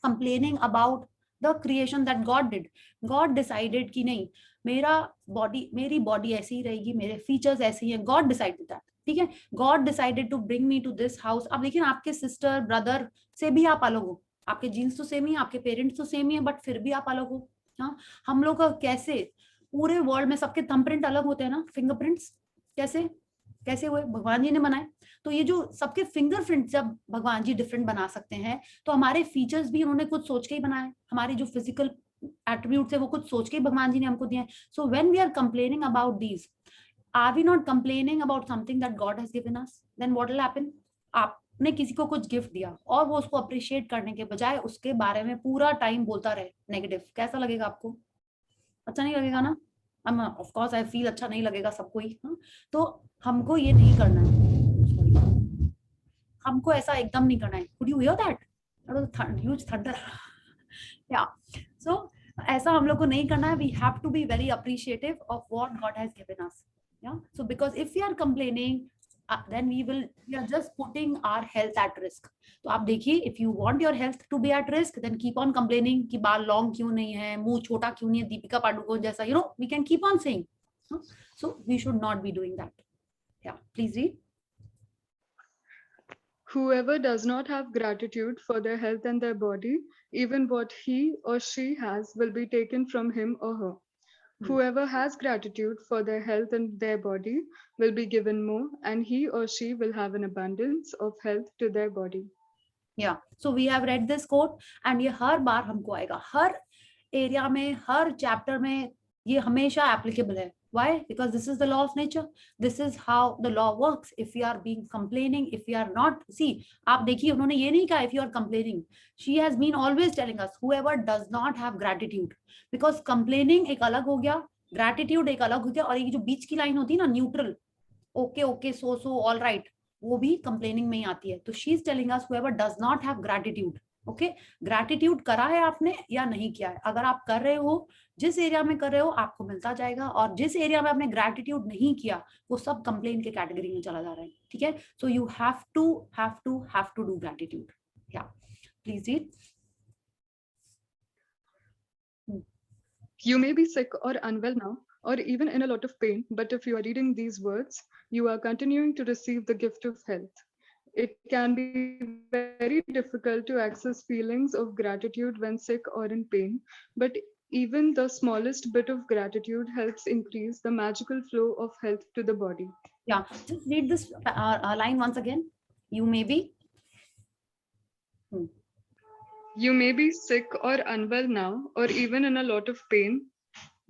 complaining about the creation that God did. God decided कि नहीं, मेरी बॉडी ऐसी ही रहेगी, मेरे फीचर्स ऐसे ही हैं, गॉड डिसाइडेड दैट, ठीक है, God decided to bring me to this house. अब देखिए आपके सिस्टर ब्रदर से भी आप अलग हो, आपके जीन्स तो सेम ही है, आपके पेरेंट्स तो सेम ही है, बट फिर भी आप अलग हो। हाँ, हम लोग का कैसे, पूरे वर्ल्ड में सबके थंबप्रिंट अलग होते हैं ना, फिंगरप्रिंट्स कैसे हुए, भगवान जी ने बनाए। तो ये जो सबके फिंगरप्रिंट जब भगवान जी डिफरेंट बना सकते हैं, तो हमारे फीचर्स भी उन्होंने कुछ सोच के ही बनाए, हमारे जो फिजिकल एट्रीब्यूट्स है वो कुछ सोच के ही भगवान जी ने हमको दिए हैं। So when we are complaining about these, are we not complaining about something that God has given us, then what will happen, आपने किसी को कुछ गिफ्ट दिया और वो उसको अप्रिशिएट करने के बजाय उसके बारे में पूरा टाइम बोलता रहे नेगेटिव, कैसा लगेगा आपको? अच्छा नहीं लगेगा ना? ऑफ कोर्स आई फील अच्छा नहीं लगेगा सबको ही। तो हमको ये नहीं करना है, हमको ऐसा एकदम नहीं करना है। Could you hear that? Huge thunder. Yeah so ऐसा हम लोग को नहीं करना है। We have to be very appreciative of what God has given us. Yeah so because if we are complaining then we are just putting our health at risk. तो आप देखिए, if you want your health to be at risk, then keep on complaining कि बाल long क्यों नहीं है, मुंह छोटा क्यों नहीं है, दीपिका पादुकोण जैसा, we can keep on saying. So we should not be doing that. Yeah, please read. Whoever does not have gratitude for their health and their body, even what he or she has will be taken from him or her. Whoever has gratitude for their health and their body will be given more, and he or she will have an abundance of health to their body. Yeah, so we have read this quote, and ये हर बार हमको आएगा, हर area में, हर chapter में ये हमेशा applicable है. Why? Because this is the law of nature. This is how the law works. If we are being complaining, if we are not, see, आप देखिए उन्होंने ये नहीं कहा if you are complaining. She has been always telling us whoever does not have gratitude. Because complaining एक अलग हो गया, gratitude एक अलग हो गया, और ये जो बीच की लाइन होती है ना, neutral, okay okay, so all right, वो भी कंप्लेनिंग में ही आती है. तो she is telling us whoever does not have gratitude. Okay, gratitude करा है आपने या नहीं किया है? अगर आप कर रहे हो, जिस एरिया में कर रहे हो आपको मिलता जाएगा, और जिस एरिया में आपने ग्रैटिट्यूड नहीं किया वो सब कंप्लेन के कैटेगरी में चला जा रहा है. ठीक है, so you have to do gratitude. Yeah please read. You may be sick or unwell now, or even in a lot of pain, but if you are reading these words, you are continuing to receive the gift of health. It can be very difficult to access feelings of gratitude when sick or in pain, but even the smallest bit of gratitude helps increase the magical flow of health to the body. Yeah, just read this line once again. You may be. You may be sick or unwell now, or even in a lot of pain,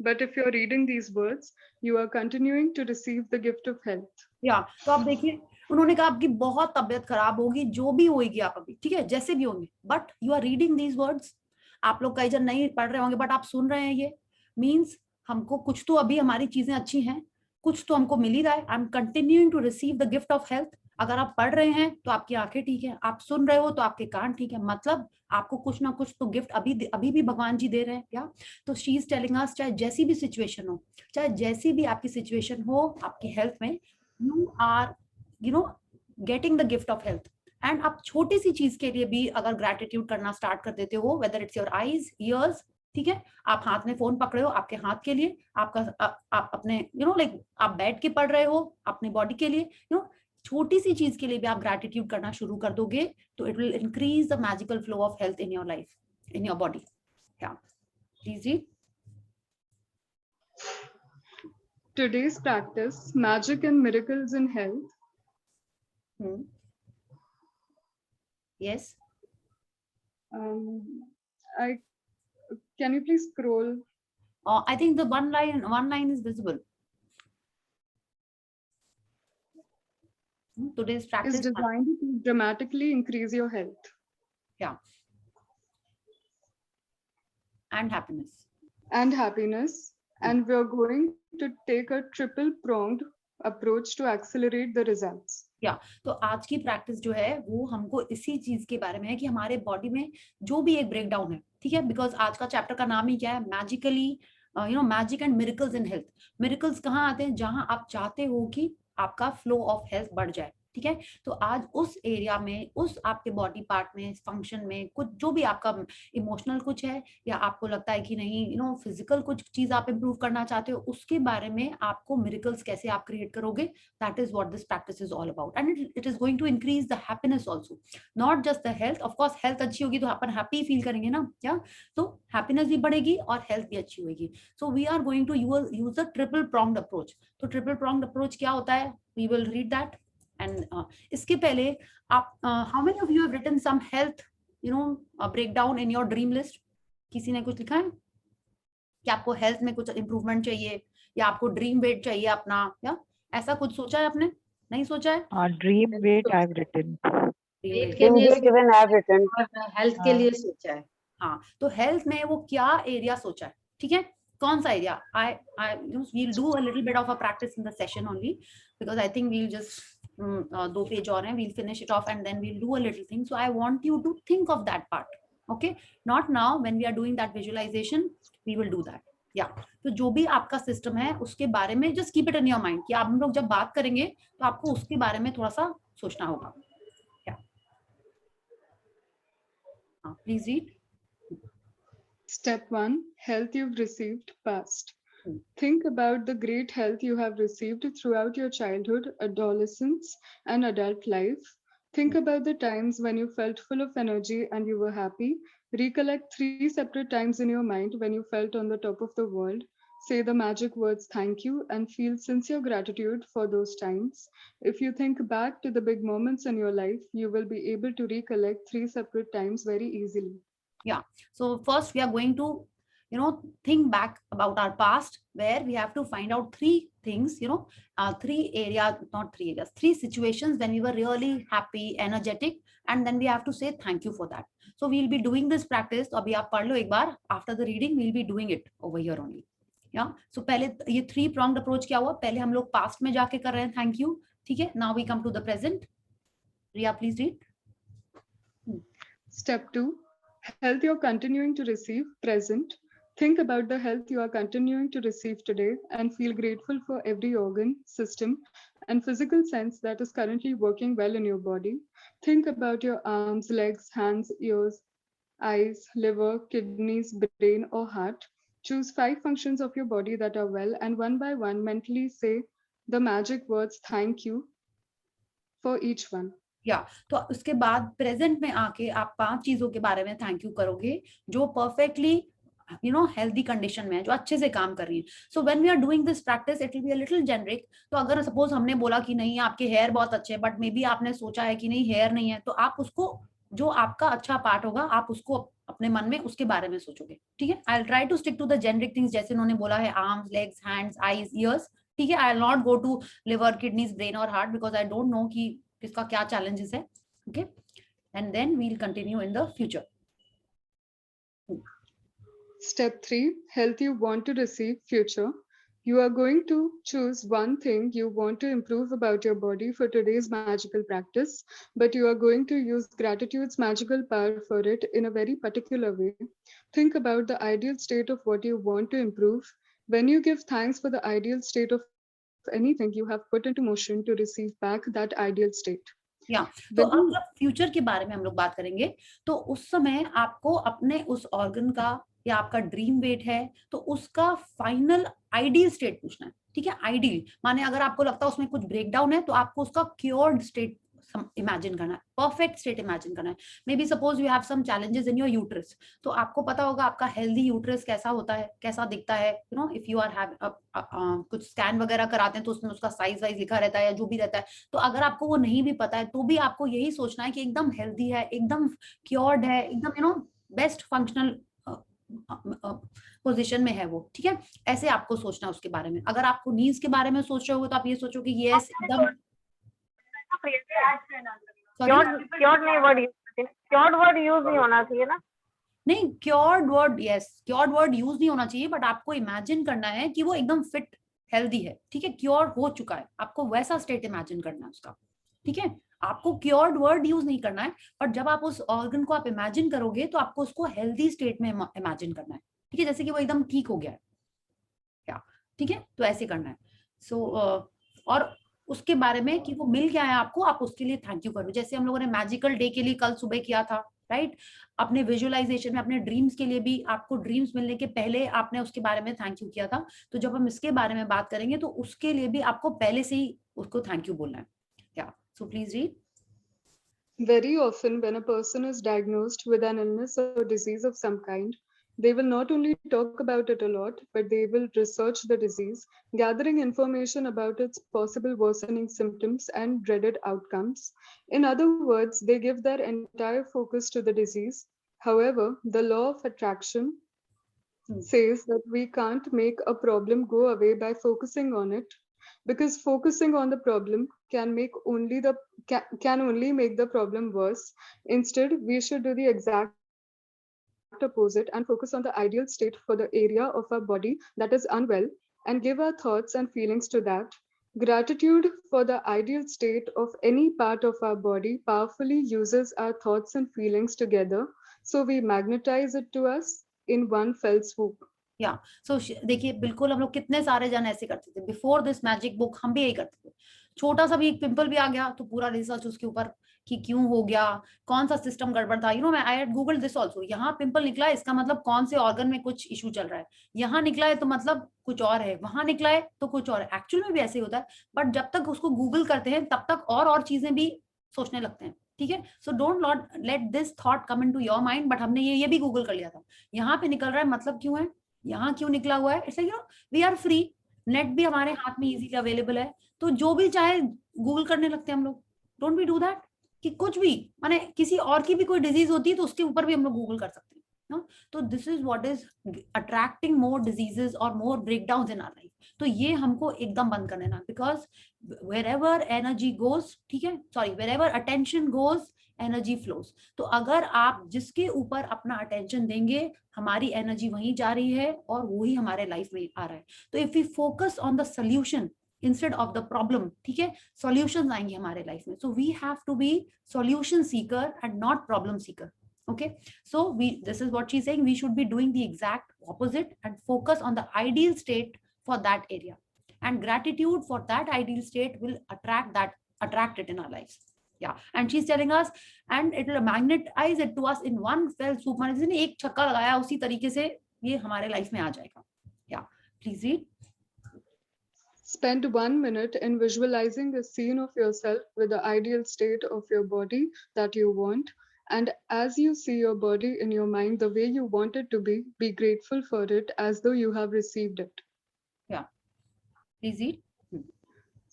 but if you're reading these words, you are continuing to receive the gift of health. या तो आप देखिए, उन्होंने कहा आपकी बहुत तबीयत खराब होगी, जो भी होगी आप अभी, ठीक है, जैसे भी होंगे, but you are reading these words. आप लोग कई जन नहीं पढ़ रहे होंगे, बट आप सुन रहे हैं. ये मीन्स हमको कुछ तो अभी हमारी चीजें अच्छी हैं, कुछ तो हमको मिल ही रहा है. I am continuing to receive the gift of health. अगर आप पढ़ रहे हैं तो आपकी आंखें ठीक है, आप सुन रहे हो तो आपके कान ठीक है, मतलब आपको कुछ ना कुछ तो गिफ्ट अभी भी भगवान जी दे रहे हैं. या तो शी इज टेलिंग अस, चाहे जैसी भी सिचुएशन हो, चाहे जैसी भी आपकी सिचुएशन हो आपकी हेल्थ में, you are getting the gift of health. And आप छोटी सी चीज के लिए भी अगर ग्रैटिट्यूड करना स्टार्ट कर देते हो, whether it's your eyes, ears, ठीक है, आप हाथ में फोन पकड़े हो, आपके हाथ के लिए, आपका आप अपने लाइक आप बैठ के पढ़ रहे हो अपनी बॉडी के लिए, छोटी सी चीज के लिए भी आप ग्रैटिट्यूड करना शुरू कर दोगे तो it will increase the magical flow of health in your life, in your body. Yeah please read. Today's practice, magic and miracles in health. Yes. Can you please scroll? I think the one line is visible. Today's practice Is designed to dramatically increase your health. Yeah. And happiness. And happiness. And we're going to take a triple-pronged approach to accelerate the results. या तो आज की practice जो है वो हमको इसी चीज के बारे में है कि हमारे बॉडी में जो भी एक ब्रेकडाउन है, ठीक है, बिकॉज आज का चैप्टर का नाम ही क्या है, magically magic and miracles in health. Miracles कहाँ आते हैं? जहां आप चाहते हो कि आपका फ्लो ऑफ हेल्थ बढ़ जाए. ठीक है, तो आज उस एरिया में, उस आपके बॉडी पार्ट में, फंक्शन में, कुछ जो भी आपका इमोशनल कुछ है, या आपको लगता है कि नहीं फिजिकल कुछ चीज आप इंप्रूव करना चाहते हो, उसके बारे में आपको मिरेकल्स कैसे आप क्रिएट करोगे, that is what this practice is all about. And it is going to increase the happiness also, not just the health. Of course health अच्छी होगी तो अपन हैप्पी फील करेंगे ना, या तो हैप्पीनेस भी बढ़ेगी और हेल्थ भी अच्छी होगी. So we are going to use the triple pronged approach. तो ट्रिपल प्रॉन्ग्ड अप्रोच क्या होता है, we will read that. And इसके पहले आप how many of you have written some health breakdown in your dream list? किसी ने कुछ लिखा है कि आपको हेल्थ में कुछ इंप्रूवमेंट चाहिए, या आपको ड्रीम वेट चाहिए अपना, या ऐसा कुछ सोचा है आपने? नहीं सोचा है? Dream weight I have written. Weight के लिए even I have written. हेल्थ के लिए सोचा है. हाँ, तो हेल्थ में वो क्या एरिया सोचा है? ठीक है, कौन सा area? we'll do a little bit of a practice in the session only, because I think we'll just 2 page और हैं, we'll finish it off and then we'll do a little thing. So I want you to think of that part, okay? Not now, when we are doing that visualization, we will do that. Yeah. तो जो भी आपका system है उसके बारे में just keep it in your mind कि आप हम लोग जब बात करेंगे तो आपको उसके बारे में थोड़ा सा सोचना होगा. Yeah. Please read. Step 1, health you've received past. Think about the great health you have received throughout your childhood, adolescence, and adult life. Think about the times when you felt full of energy and you were happy. Recollect 3 separate times in your mind when you felt on the top of the world. Say the magic words thank you and feel sincere gratitude for those times. If you think back to the big moments in your life, you will be able to recollect 3 separate times very easily. Yeah. So first we are going to, think back about our past, where we have to find out 3 things, 3 areas, not 3 areas, 3 situations when we were really happy, energetic, and then we have to say thank you for that. So we'll be doing this practice. तो अभी आप पढ़ लो एक बार. After the reading, we'll be doing it over here only. Yeah. So पहले ये 3 pronged approach क्या हुआ? पहले हम लोग past में जाके कर रहे हैं thank you. ठीक है. Now we come to the present. Riya, please read. Step 2. Health you're continuing to receive, present. Think about the health you are continuing to receive today and feel grateful for every organ, system, and physical sense that is currently working well in your body. Think about your arms, legs, hands, ears, eyes, liver, kidneys, brain, or heart. Choose 5 functions of your body that are well and one by one mentally say the magic words thank you for each one. या तो उसके बाद present में आके आप 5 चीजों के बारे में थैंक यू करोगे जो परफेक्टली हेल्दी कंडीशन में है, जो अच्छे से काम कर रही है. So when we are doing this practice it will be a little generic. तो अगर सपोज हमने बोला कि नहीं आपके हेयर बहुत अच्छे हैं, बट मे बी आपने सोचा है कि नहीं हेयर नहीं है, तो आप उसको जो आपका अच्छा पार्ट होगा आप उसको अपने मन में उसके बारे में सोचोगे. ठीक है. I will try to stick to the generic things जैसे उन्होंने बोला है arms, legs, hands, eyes, ears. ठीक है. I will not go to liver, kidneys, brain और heart because I don't know कि किसका क्या चैलेंजेस है. Okay. And then we will continue in the future. Step 3. Health you want to receive, future. You are going to choose one thing you want to improve about your body for today's magical practice, but you are going to use gratitude's magical power for it in a very particular way. Think about the ideal state of what you want to improve. When you give thanks for the ideal state of anything, you have put into motion to receive back that ideal state. या तो अब जब future के बारे में हम लोग बात करेंगे तो उस समय आपको अपने उस ऑर्गन का या आपका ड्रीम वेट है तो उसका फाइनल आइडियल स्टेट पूछना है. ठीक है. आइडियल माने अगर आपको लगता है उसमें कुछ ब्रेकडाउन है तो आपको उसका क्योर्ड स्टेट इमेजिन करना है, परफेक्ट स्टेट इमेजिन करना है. Maybe suppose you have some challenges in your uterus, तो आपको पता होगा आपका हेल्दी यूट्रस कैसा होता है, कैसा दिखता है. इफ यू आर हैव कुछ स्कैन वगैरह कराते हैं तो उसमें उसका साइज वाइज लिखा रहता है या जो भी रहता है. तो अगर आपको वो नहीं भी पता है तो भी आपको यही सोचना है कि एकदम हेल्दी है, एकदम क्योर्ड है, एकदम बेस्ट फंक्शनल पोजीशन में है वो. ठीक है. ऐसे आपको सोचना है उसके बारे में. अगर आपको नीज के बारे में सोच रहे हो तो आप ये सोचो कि ये एकदम क्योर्ड वर्ड यूज नहीं होना चाहिए ना. नहीं, cured word cured word use नहीं होना चाहिए, बट आपको इमेजिन करना है कि वो एकदम फिट हेल्दी है. ठीक है. क्योर हो चुका है, आपको वैसा स्टेट इमेजिन करना है उसका. ठीक है. आपको क्योर्ड वर्ड यूज नहीं करना है, बट जब आप उस ऑर्गन को आप इमेजिन करोगे तो आपको उसको हेल्दी स्टेट में इमेजिन करना है. ठीक है. जैसे कि वो एकदम ठीक हो गया है क्या. ठीक है. तो ऐसे करना है. सो और उसके बारे में कि वो मिल गया है आपको, आप उसके लिए थैंक यू करो. जैसे हम लोगों ने मैजिकल डे के लिए कल सुबह किया था, राइट. अपने विजुअलाइजेशन में अपने ड्रीम्स के लिए भी आपको ड्रीम्स मिलने के पहले आपने उसके बारे में थैंक यू किया था. तो जब हम इसके बारे में बात करेंगे तो उसके लिए भी आपको पहले से ही उसको थैंक यू बोलना है. क्या. So please read. Very often, when a person is diagnosed with an illness or disease of some kind, they will not only talk about it a lot, but they will research the disease, gathering information about its possible worsening symptoms and dreaded outcomes. In other words, they give their entire focus to the disease. However, the law of attraction says that we can't make a problem go away by focusing on it, because focusing on the problem can only make the problem worse. Instead, we should do the exact opposite and focus on the ideal state for the area of our body that is unwell and give our thoughts and feelings to that. Gratitude for the ideal state of any part of our body powerfully uses our thoughts and feelings together, so we magnetize it to us in one fell swoop. या सो देखिए बिल्कुल हम लोग कितने सारे जन ऐसे करते थे. बिफोर दिस मैजिक बुक हम भी यही करते थे. छोटा सा भी एक पिंपल भी आ गया तो पूरा रिसर्च उसके ऊपर कि क्यों हो गया, कौन सा सिस्टम गड़बड़ था, मैं I had Google this also. यहाँ पिंपल निकला है, इसका मतलब कौन से ऑर्गन में कुछ इशू चल रहा है, यहाँ निकला है तो मतलब कुछ और है, वहां निकला है तो कुछ और है। एक्चुअल में भी ऐसे ही होता है, बट जब तक उसको गूगल करते हैं तब तक और चीजें भी सोचने लगते हैं, ठीक है। So don't let this thought come into your mind, but हमने ये भी गूगल कर लिया था, यहाँ पे निकल रहा है मतलब क्यों है, यहाँ क्यों निकला हुआ है। It's like we are free, net भी हमारे हाथ में इजीली अवेलेबल है, तो जो भी चाहे गूगल करने लगते हैं हम लोग। डोंट वी डू दैट, कि कुछ भी माने किसी और की भी कोई डिजीज होती है तो उसके ऊपर भी हम लोग गूगल कर सकते हैं ना। तो this is what is attracting more diseases और मोर ब्रेकडाउन इन आवर लाइफ। तो ये हमको एकदम बंद कर देना, बिकॉज वेरेवर एनर्जी गोज, ठीक है, sorry, wherever attention goes energy flows. तो अगर आप जिसके ऊपर अपना अटेंशन देंगे, हमारी एनर्जी वहीं जा रही है और वही हमारे लाइफ में आ रहा है। तो if we focus on the solution instead of the problem, ठीक है, सॉल्यूशंस आएंगे हमारे लाइफ में। So we have to be solution seeker and not problem seeker. Okay, so this is what she's saying, we should be doing the exact opposite and focus on the ideal state for that area, and gratitude for that ideal state will attract it in our lives. Yeah, and she's telling us, and it will magnetize it to us in one fell swoop, मान लीजिए एक छक्का लगाया उसी तरीके से ये हमारे लाइफ में आ जाएगा। Yeah, please read. Spend 1 minute in visualizing a scene of yourself with the ideal state of your body that you want. And as you see your body in your mind the way you want it to be grateful for it as though you have received it. Yeah, please read.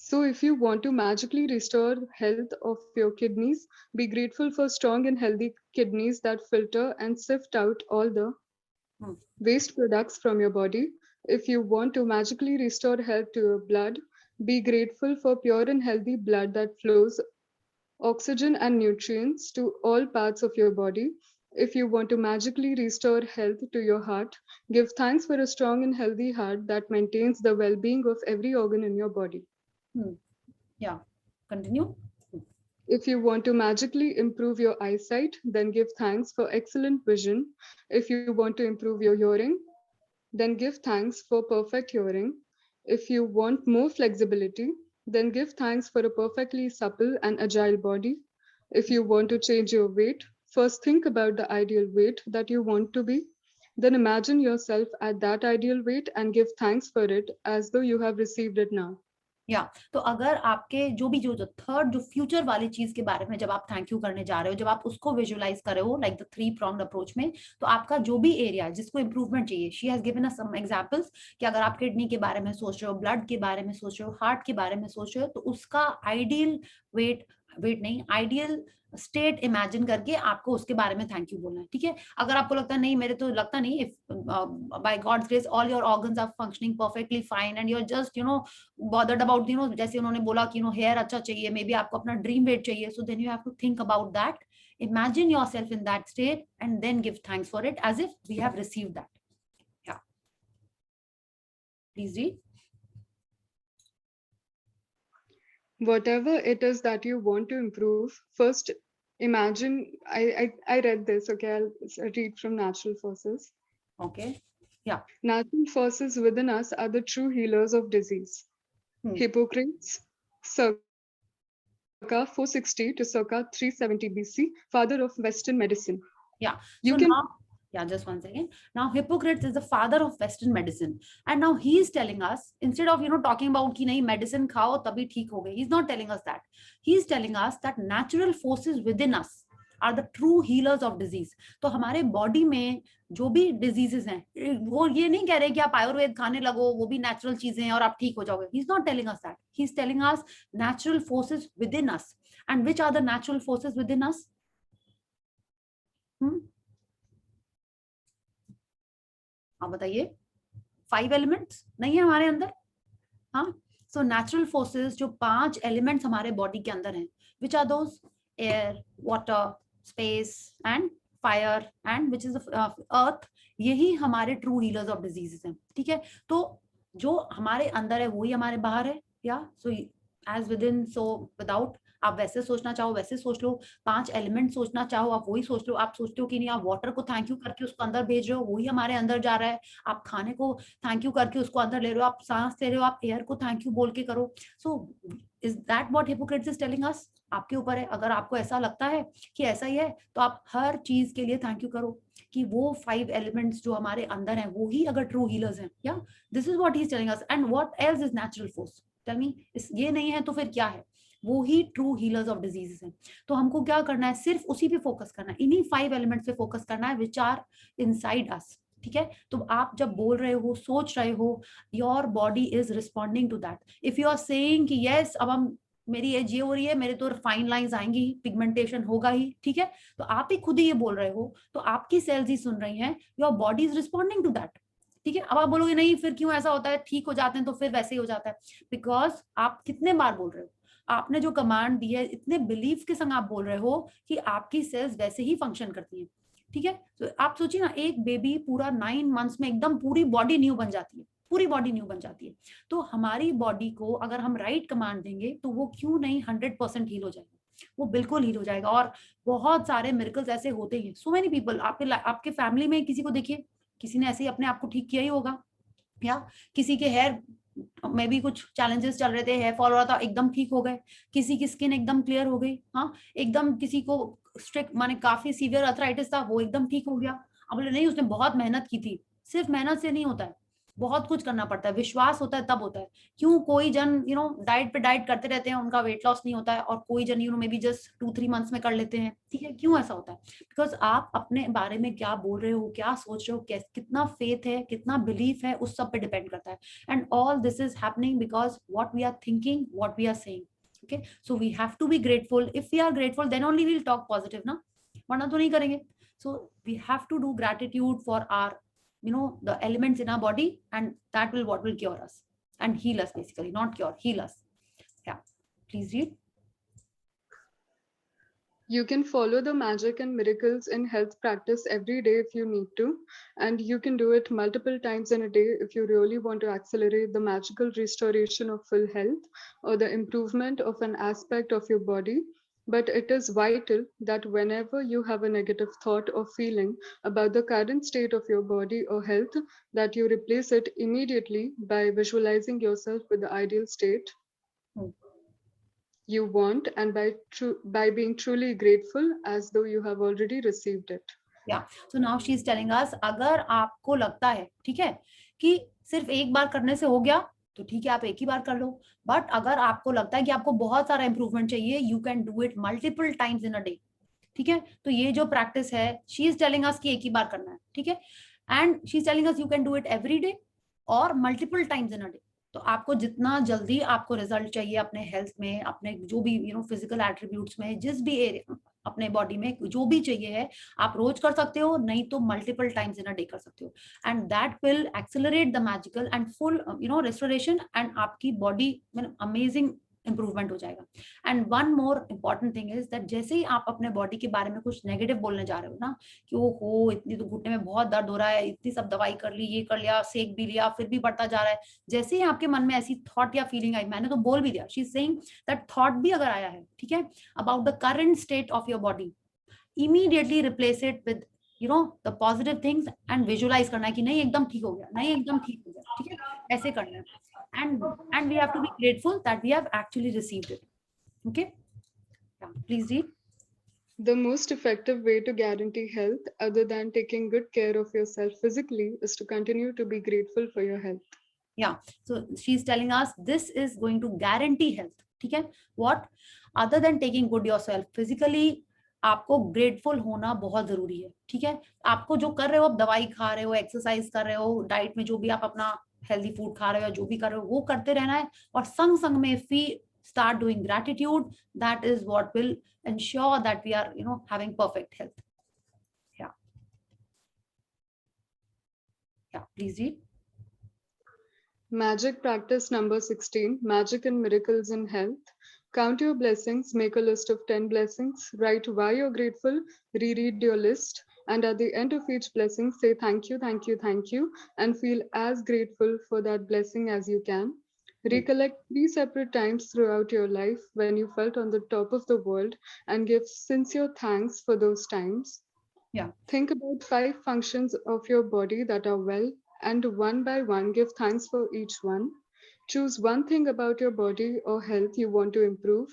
So if you want to magically restore health of your kidneys, be grateful for strong and healthy kidneys that filter and sift out all the waste products from your body. If you want to magically restore health to your blood, be grateful for pure and healthy blood that flows oxygen and nutrients to all parts of your body. If you want to magically restore health to your heart, give thanks for a strong and healthy heart that maintains the well-being of every organ in your body. Yeah, continue. If you want to magically improve your eyesight, then give thanks for excellent vision. If you want to improve your hearing, then give thanks for perfect hearing. If you want more flexibility, then give thanks for a perfectly supple and agile body. If you want to change your weight, first think about the ideal weight that you want to be. Then imagine yourself at that ideal weight and give thanks for it as though you have received it now. तो अगर आपके जो third जो future वाली चीज के बारे में जब आप थैंक यू करने जा रहे हो, जब आप उसको विजुअलाइज कर रहे हो लाइक द 3 pronged अप्रोच में, तो आपका जो भी एरिया जिसको इंप्रूवमेंट चाहिए, she has given us some examples कि अगर आप किडनी के बारे में सोच रहे हो, ब्लड के बारे में सोच रहे हो, हार्ट के बारे में सोच रहे हो, तो उसका आइडियल वेट नहीं, आइडियल स्टेट इमेजिन करके आपको उसके बारे में थैंक यू बोलना है, ठीक है। अगर आपको लगता है नहीं, मेरे तो लगता नहीं, if by God's grace all your organs are functioning perfectly fine and you are just bothered about जैसे उन्होंने बोला कि हेयर अच्छा चाहिए, मे बी आपको अपना ड्रीम वेट चाहिए, so then you have to think about that, imagine yourself in that state and then give thanks for it as if we have received that. Yeah please read. Whatever it is that you want to improve, first imagine, I read this, okay, I'll read from Natural Forces. Okay, yeah. Natural forces within us are the true healers of disease. Hippocrates, circa 460 to circa 370 BC, father of Western medicine. Yeah, you so can now, yeah, just one second. Now Hippocrates is the father of Western medicine, and now he is telling us, instead of talking about कि नहीं medicine खाओ तभी ठीक हो गए, he's not telling us that. He is telling us that natural forces within us are the true healers of disease. तो हमारे body में जो भी डिजीजेस हैं, वो ये नहीं कह रहे कि आप आयुर्वेद खाने लगो, वो भी नेचुरल चीजें हैं और आप ठीक हो जाओगे. He's not telling us that. He's telling us natural forces within us. And which are the natural forces within us? आप बताइए. 5 एलिमेंट्स नहीं है हमारे अंदर. हाँ, सो नेचुरल फोर्सेस जो 5 एलिमेंट्स हमारे बॉडी के अंदर हैं, which are those? Air, water, space and fire and which is earth. यही हमारे ट्रू हीलर्स ऑफ डिजीजेस हैं, ठीक है. तो जो हमारे अंदर है वही हमारे बाहर है. या so as within so without. आप वैसे सोचना चाहो वैसे सोच लो, 5 एलिमेंट सोचना चाहो आप वही सोच लो. आप सोचते हो कि नहीं, आप वाटर को थैंक यू करके उसको अंदर भेज रहे हो, वही हमारे अंदर जा रहा है. आप खाने को थैंक यू करके उसको अंदर ले रहे हो, आप सांस ले रहे हो, आप एयर को थैंक यू बोल के करो. So is that what Hippocrates is telling अस? आपके ऊपर है। अगर आपको ऐसा लगता है कि ऐसा ही है तो आप हर चीज के लिए थैंक यू करो कि वो 5 एलिमेंट्स जो हमारे अंदर हैं वो ही अगर ट्रू हीलर्स हैं। या this is what he is telling us. And what else is natural force? Tell me, ये नहीं है तो फिर क्या है? वो ही ट्रू हीलर्स ऑफ डिजीजेस हैं। तो हमको क्या करना है? सिर्फ उसी पे फोकस करना है, इन्हीं 5 एलिमेंट्स पे फोकस करना है विच आर इनसाइड अस। ठीक है, तो आप जब बोल रहे हो, सोच रहे हो, your body is responding to that. If you are saying कि यस अब हम, मेरी एज ये हो रही है, मेरे तो फाइन लाइंस आएंगी, पिगमेंटेशन होगा ही, ठीक है, तो आप ही खुद ही ये बोल रहे हो, तो आपकी सेल्स ही सुन रही हैं, your body is responding to that. ठीक है, अब आप बोलोगे नहीं फिर क्यों ऐसा होता है, ठीक हो जाते हैं तो फिर वैसे ही हो जाता है। बिकॉज आप कितने बार बोल रहे हो, आपने जो कमांड दी है इतने बिलीफ के संग आप बोल रहे हो कि आपकी सेल्स वैसे ही फंक्शन करती हैं। ठीक है, तो आप सोचिए ना, एक बेबी पूरा 9 मंथ्स में एकदम पूरी बॉडी न्यू बन जाती है, पूरी बॉडी न्यू बन जाती है। तो हमारी बॉडी को अगर हम राइट कमांड देंगे तो वो क्यों नहीं 100% हील हो जाएगा, वो बिल्कुल हील हो जाएगा। और बहुत सारे मिरेकल्स ऐसे होते हैं। सो मेनी पीपल, आपके फैमिली में किसी को देखिए, किसी ने ऐसे ही अपने आप को ठीक किया ही होगा, या किसी के हेयर में भी कुछ चैलेंजेस चल रहे थे, हेयर फॉल हो रहा था, एकदम ठीक हो गए। किसी की स्किन एकदम क्लियर हो गई, हाँ एकदम। किसी को स्ट्रिक्ट माने काफी सीवियर अर्थराइटिस था, वो एकदम ठीक हो गया। अब बोले नहीं उसने बहुत मेहनत की थी। सिर्फ मेहनत से नहीं होता है, बहुत कुछ करना पड़ता है, विश्वास होता है तब होता है। क्यों कोई जन डाइट पे डाइट करते रहते हैं, उनका वेट लॉस नहीं होता है, और कोई जन मे बी जस्ट 2-3 मंथ्स में कर लेते हैं। ठीक है, क्यों ऐसा होता है? बिकॉज आप अपने बारे में क्या बोल रहे हो, क्या सोच रहे हो, कितना फेथ है, कितना बिलीफ है, उस सब पे डिपेंड करता है। And all this is happening because what we are thinking, what we are saying. Okay, so we have to be grateful. If we are grateful then only we will talk positive ना, वरना तो नहीं करेंगे। So we have to do gratitude for our the elements in our body, and that will cure us and heal us, basically not cure, heal us. Yeah, please read. You can follow the magic and miracles in health practice every day if you need to, and you can do it multiple times in a day if you really want to accelerate the magical restoration of full health or the improvement of an aspect of your body. But it is vital that whenever you have a negative thought or feeling about the current state of your body or health, that you replace it immediately by visualizing yourself with the ideal state you want, and by being truly grateful as though you have already received it. Yeah, so now she is telling us, अगर आपको लगता है, ठीक है, कि सिर्फ एक बार करने से हो गया तो ठीक है, आप एक ही बार कर लो। बट अगर आपको लगता है कि आपको बहुत सारा इंप्रूवमेंट चाहिए, you can do it multiple times in a day. ठीक है, तो ये जो प्रैक्टिस है, शी इज टेलिंग अस कि एक ही बार करना है। ठीक है, and she is telling us you can do it every day और multiple times in a day. तो आपको जितना जल्दी आपको रिजल्ट चाहिए अपने हेल्थ में, अपने जो भी फिजिकल एट्रीब्यूट्स में, जिस भी एरिया अपने बॉडी में जो भी चाहिए है, आप रोज कर सकते हो, नहीं तो multiple times in a day कर सकते हो। And that will accelerate the magical and full restoration, and आपकी बॉडी में अमेजिंग इंप्रूवमेंट हो जाएगा। And one more important thing is that जैसे ही आप अपने बॉडी के बारे में कुछ नेगेटिव बोलने जा रहे हो ना, कि ओ हो इतनी तो घुटने में बहुत दर्द हो रहा है, इतनी सब दवाई कर ली, ये कर लिया, सेक भी लिया, फिर भी बढ़ता जा रहा है, जैसे ही आपके मन में ऐसी थॉट या फीलिंग आई, मैंने तो बोल भी दिया, she is saying that thought भी अगर आया है, ठीक है, about the current state of your body, immediately replace it with the positive things and visualise करना है कि नहीं एकदम ठीक हो गया, नहीं एकदम ठीक हो गया। ठीक है, ऐसे करना है। And we have to be grateful that we have actually received it. Okay, yeah, please read. The most effective way to guarantee health, other than taking good care of yourself physically, is to continue to be grateful for your health. Yeah, so she's telling us this is going to guarantee health. ठीक है, what other than taking good yourself physically, आपको grateful होना बहुत जरूरी है। ठीक है, आपको जो कर रहे हो, आप दवाई खा रहे हो, एक्सरसाइज कर रहे हो, डाइट में जो भी आप अपना हेल्दी फूड खा रहे हो, जो भी कर रहे हो वो करते रहना है, और संग संग में if we start doing gratitude, that is what will ensure that we are having perfect health. Yeah, please read. Magic practice number 16, magic and miracles in health. Count your blessings, make a list of 10 blessings, write why you're grateful, reread your list, and at the end of each blessing, say thank you, thank you, thank you, and feel as grateful for that blessing as you can. Recollect 3 separate times throughout your life when you felt on the top of the world and give sincere thanks for those times. Yeah. Think about 5 functions of your body that are well, and one by one give thanks for each one. Choose one thing about your body or health you want to improve.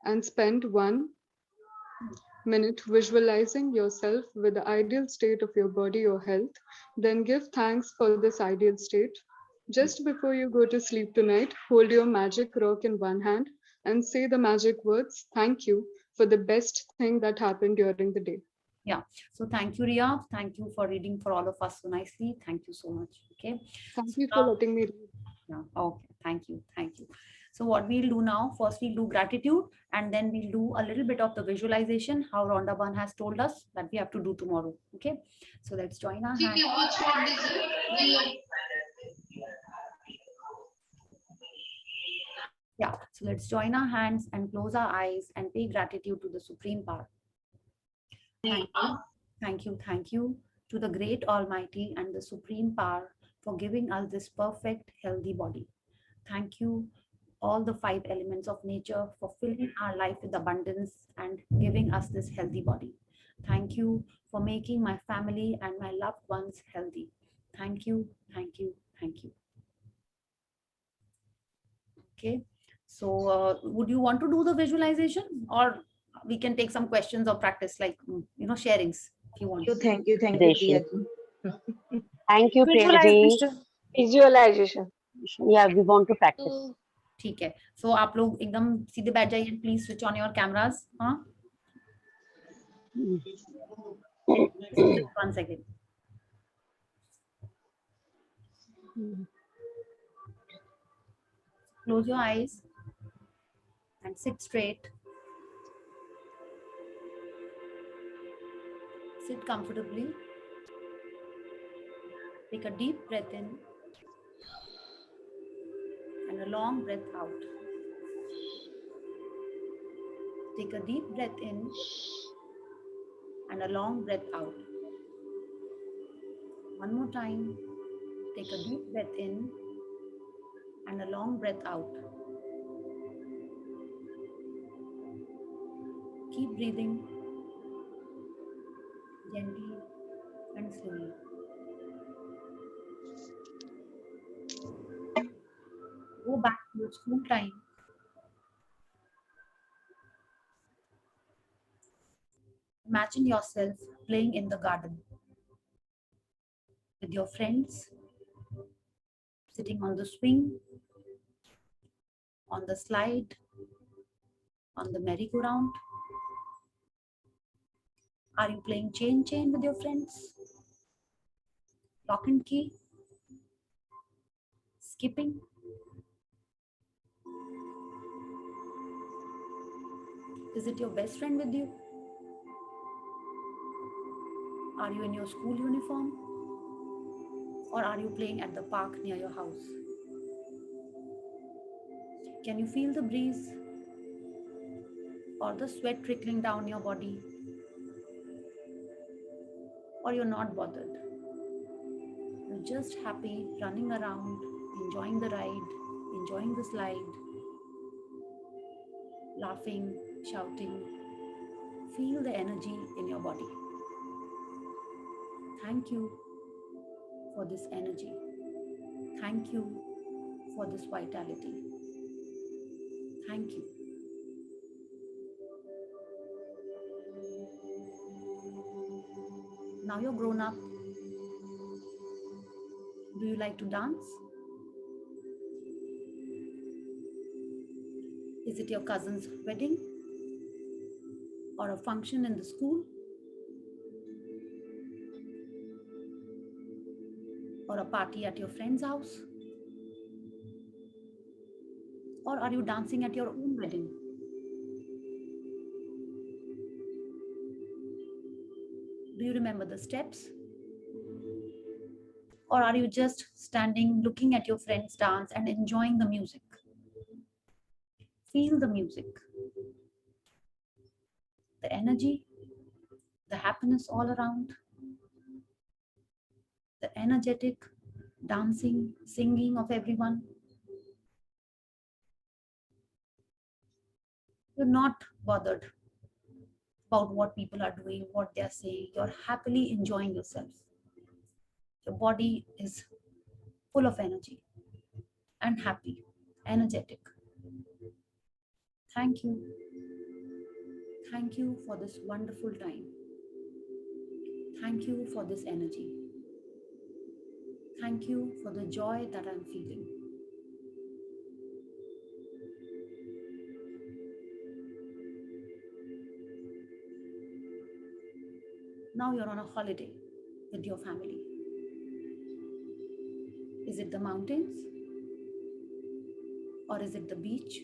and spend 1 minute visualizing yourself with the ideal state of your body or health. Then give thanks for this ideal state. Just before you go to sleep tonight, hold your magic rock in one hand and say the magic words, "Thank you for the best thing that happened during the day." Yeah. So thank you, Ria. Thank you for reading for all of us so nicely. Thank you so much. Okay. Thank So you for now- letting me read. Yeah. Okay. Thank you. Thank you. So what we'll do now, first we'll do gratitude, and then we'll do a little bit of the visualization, how Rhonda Ban has told us that we have to do tomorrow. Okay. So let's join our hands. Yeah. So let's join our hands and close our eyes and pay gratitude to the Supreme Power. Thank you. Thank you. Thank you to the great Almighty and the Supreme Power for giving us this perfect, healthy body. Thank you, all the 5 elements of nature, for filling our life with abundance and giving us this healthy body. Thank you for making my family and my loved ones healthy. Thank you, thank you, thank you. Okay, so would you want to do the visualization, or we can take some questions or practice, like, sharings if you want. Thank you, Priya. Thank you, Priya ji. Visualization. Yeah, we want to practice. ठीक है, सो आप लोग एकदम सीधे बैठ जाइए, please switch on your cameras. हाँ, 1 second. Close your eyes and sit straight. Sit comfortably. Take a deep breath in and a long breath out. Take a deep breath in and a long breath out. One more time. Take a deep breath in and a long breath out. Keep breathing gently and slowly. Go back to your school time. Imagine yourself playing in the garden with your friends, sitting on the swing, on the slide, on the merry-go-round. Are you playing chain with your friends? Lock and key? Skipping? Is it your best friend with you? Are you in your school uniform? Or are you playing at the park near your house? Can you feel the breeze or the sweat trickling down your body? Or you're not bothered? You're just happy running around, enjoying the ride, enjoying the slide, laughing, shouting. Feel the energy in your body. Thank you for this energy. Thank you for this vitality. Thank you. Now you're grown up. Do you like to dance? Is it your cousin's wedding? Or a function in the school? Or a party at your friend's house? Or are you dancing at your own wedding? Do you remember the steps? Or are you just standing, looking at your friends dance and enjoying the music? Feel the music, the energy, the happiness all around, the energetic dancing, singing of everyone. You're not bothered about what people are doing, what they're saying. You're happily enjoying yourself. Your body is full of energy and happy, energetic. Thank you. Thank you for this wonderful time. Thank you for this energy. Thank you for the joy that I'm feeling. Now you're on a holiday with your family. Is it the mountains? Or is it the beach?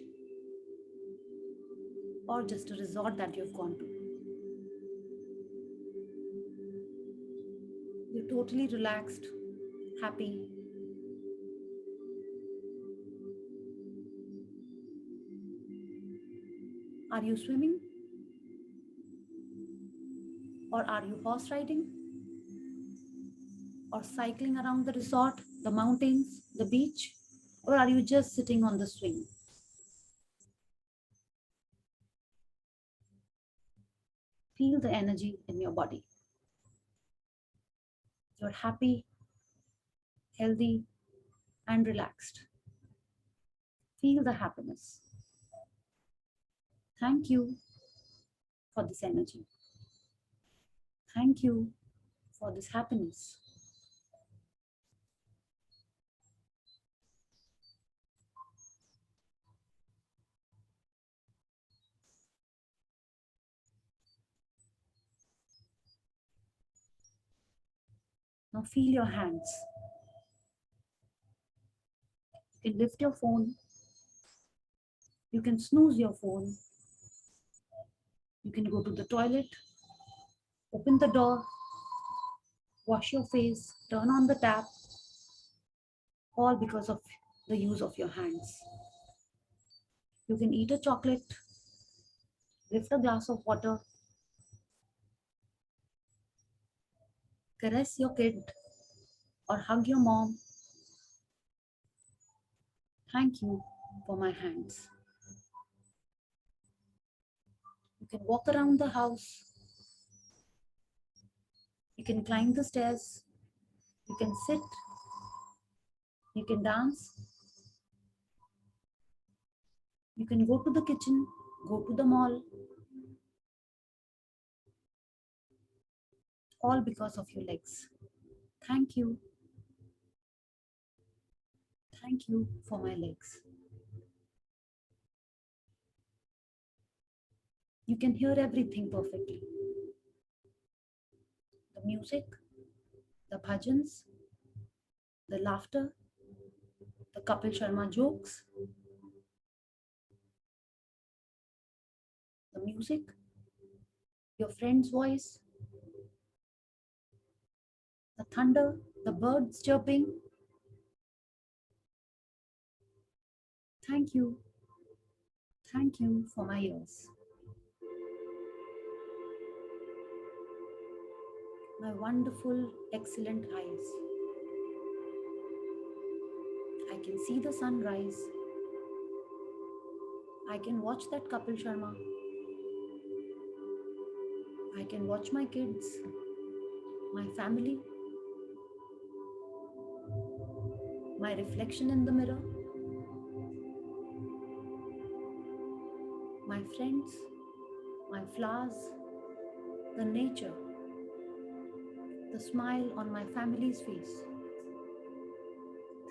Or just a resort that you've gone to? You're totally relaxed, happy. Are you swimming? Or are you horse riding? Or cycling around the resort, the mountains, the beach? Or are you just sitting on the swing? Feel the energy in your body. You're happy, healthy, and relaxed. Feel the happiness. Thank you for this energy. Thank you for this happiness. Now feel your hands. You can lift your phone. You can snooze your phone. You can go to the toilet, open the door, wash your face, turn on the tap, all because of the use of your hands. You can eat a chocolate, lift a glass of water, caress your kid, or hug your mom. Thank you for my hands. You can walk around the house. You can climb the stairs. You can sit. You can dance. You can go to the kitchen, go to the mall. All because of your legs. Thank you. Thank you for my legs. You can hear everything perfectly. The music, the bhajans, the laughter, the Kapil Sharma jokes, the music, your friend's voice, the thunder, the birds chirping. Thank you. Thank you for my ears. My wonderful, excellent eyes. I can see the sunrise. I can watch that Kapil Sharma. I can watch my kids, my family, my reflection in the mirror, my friends, my flowers, the nature, the smile on my family's face.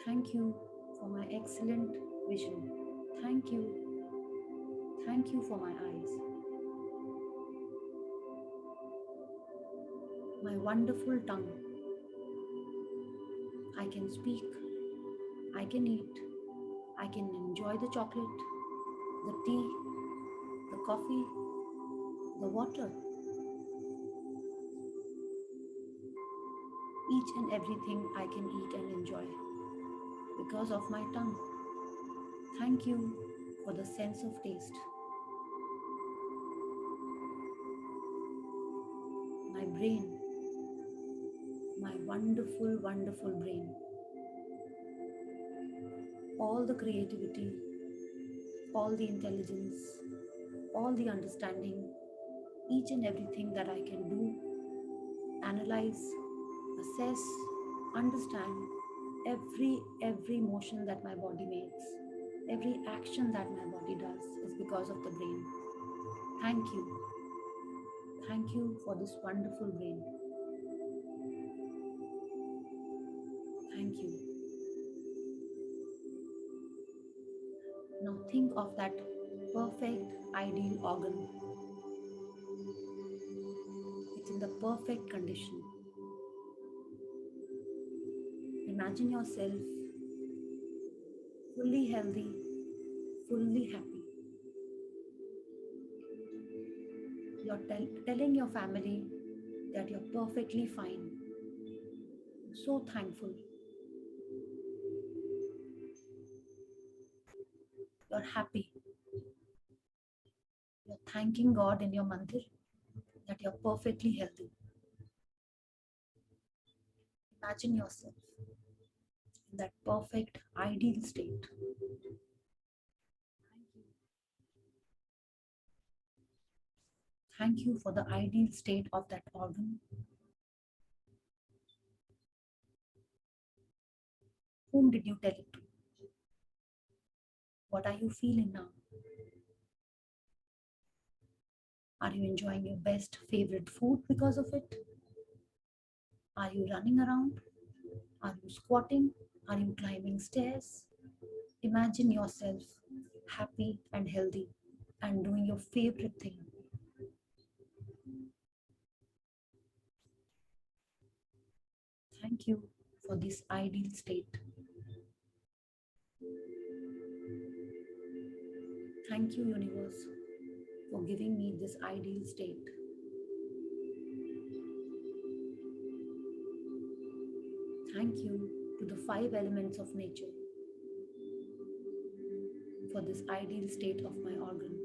Thank you for my excellent vision. Thank you. Thank you for my eyes. My wonderful tongue. I can speak. I can eat. I can enjoy the chocolate, the tea, the coffee, the water. Each and everything I can eat and enjoy because of my tongue. Thank you for the sense of taste. My brain, my wonderful, wonderful brain. All the creativity, all the intelligence, all the understanding, each and everything that I can do, analyze, assess, understand every motion that my body makes. Every action that my body does is because of the brain. Thank you. Thank you for this wonderful brain. Thank you. Now think of that perfect, ideal organ. It's in the perfect condition. Imagine yourself fully healthy, fully happy. You're telling your family that you're perfectly fine. So thankful. You're happy. You're thanking God in your mandir that you're perfectly healthy. Imagine yourself in that perfect, ideal state. Thank you for the ideal state of that organ. Whom did you tell it to? What are you feeling now? Are you enjoying your best favorite food because of it? Are you running around? Are you squatting? Are you climbing stairs? Imagine yourself happy and healthy and doing your favorite thing. Thank you for this ideal state. Thank you, universe, for giving me this ideal state. Thank you to the 5 elements of nature for this ideal state of my organ.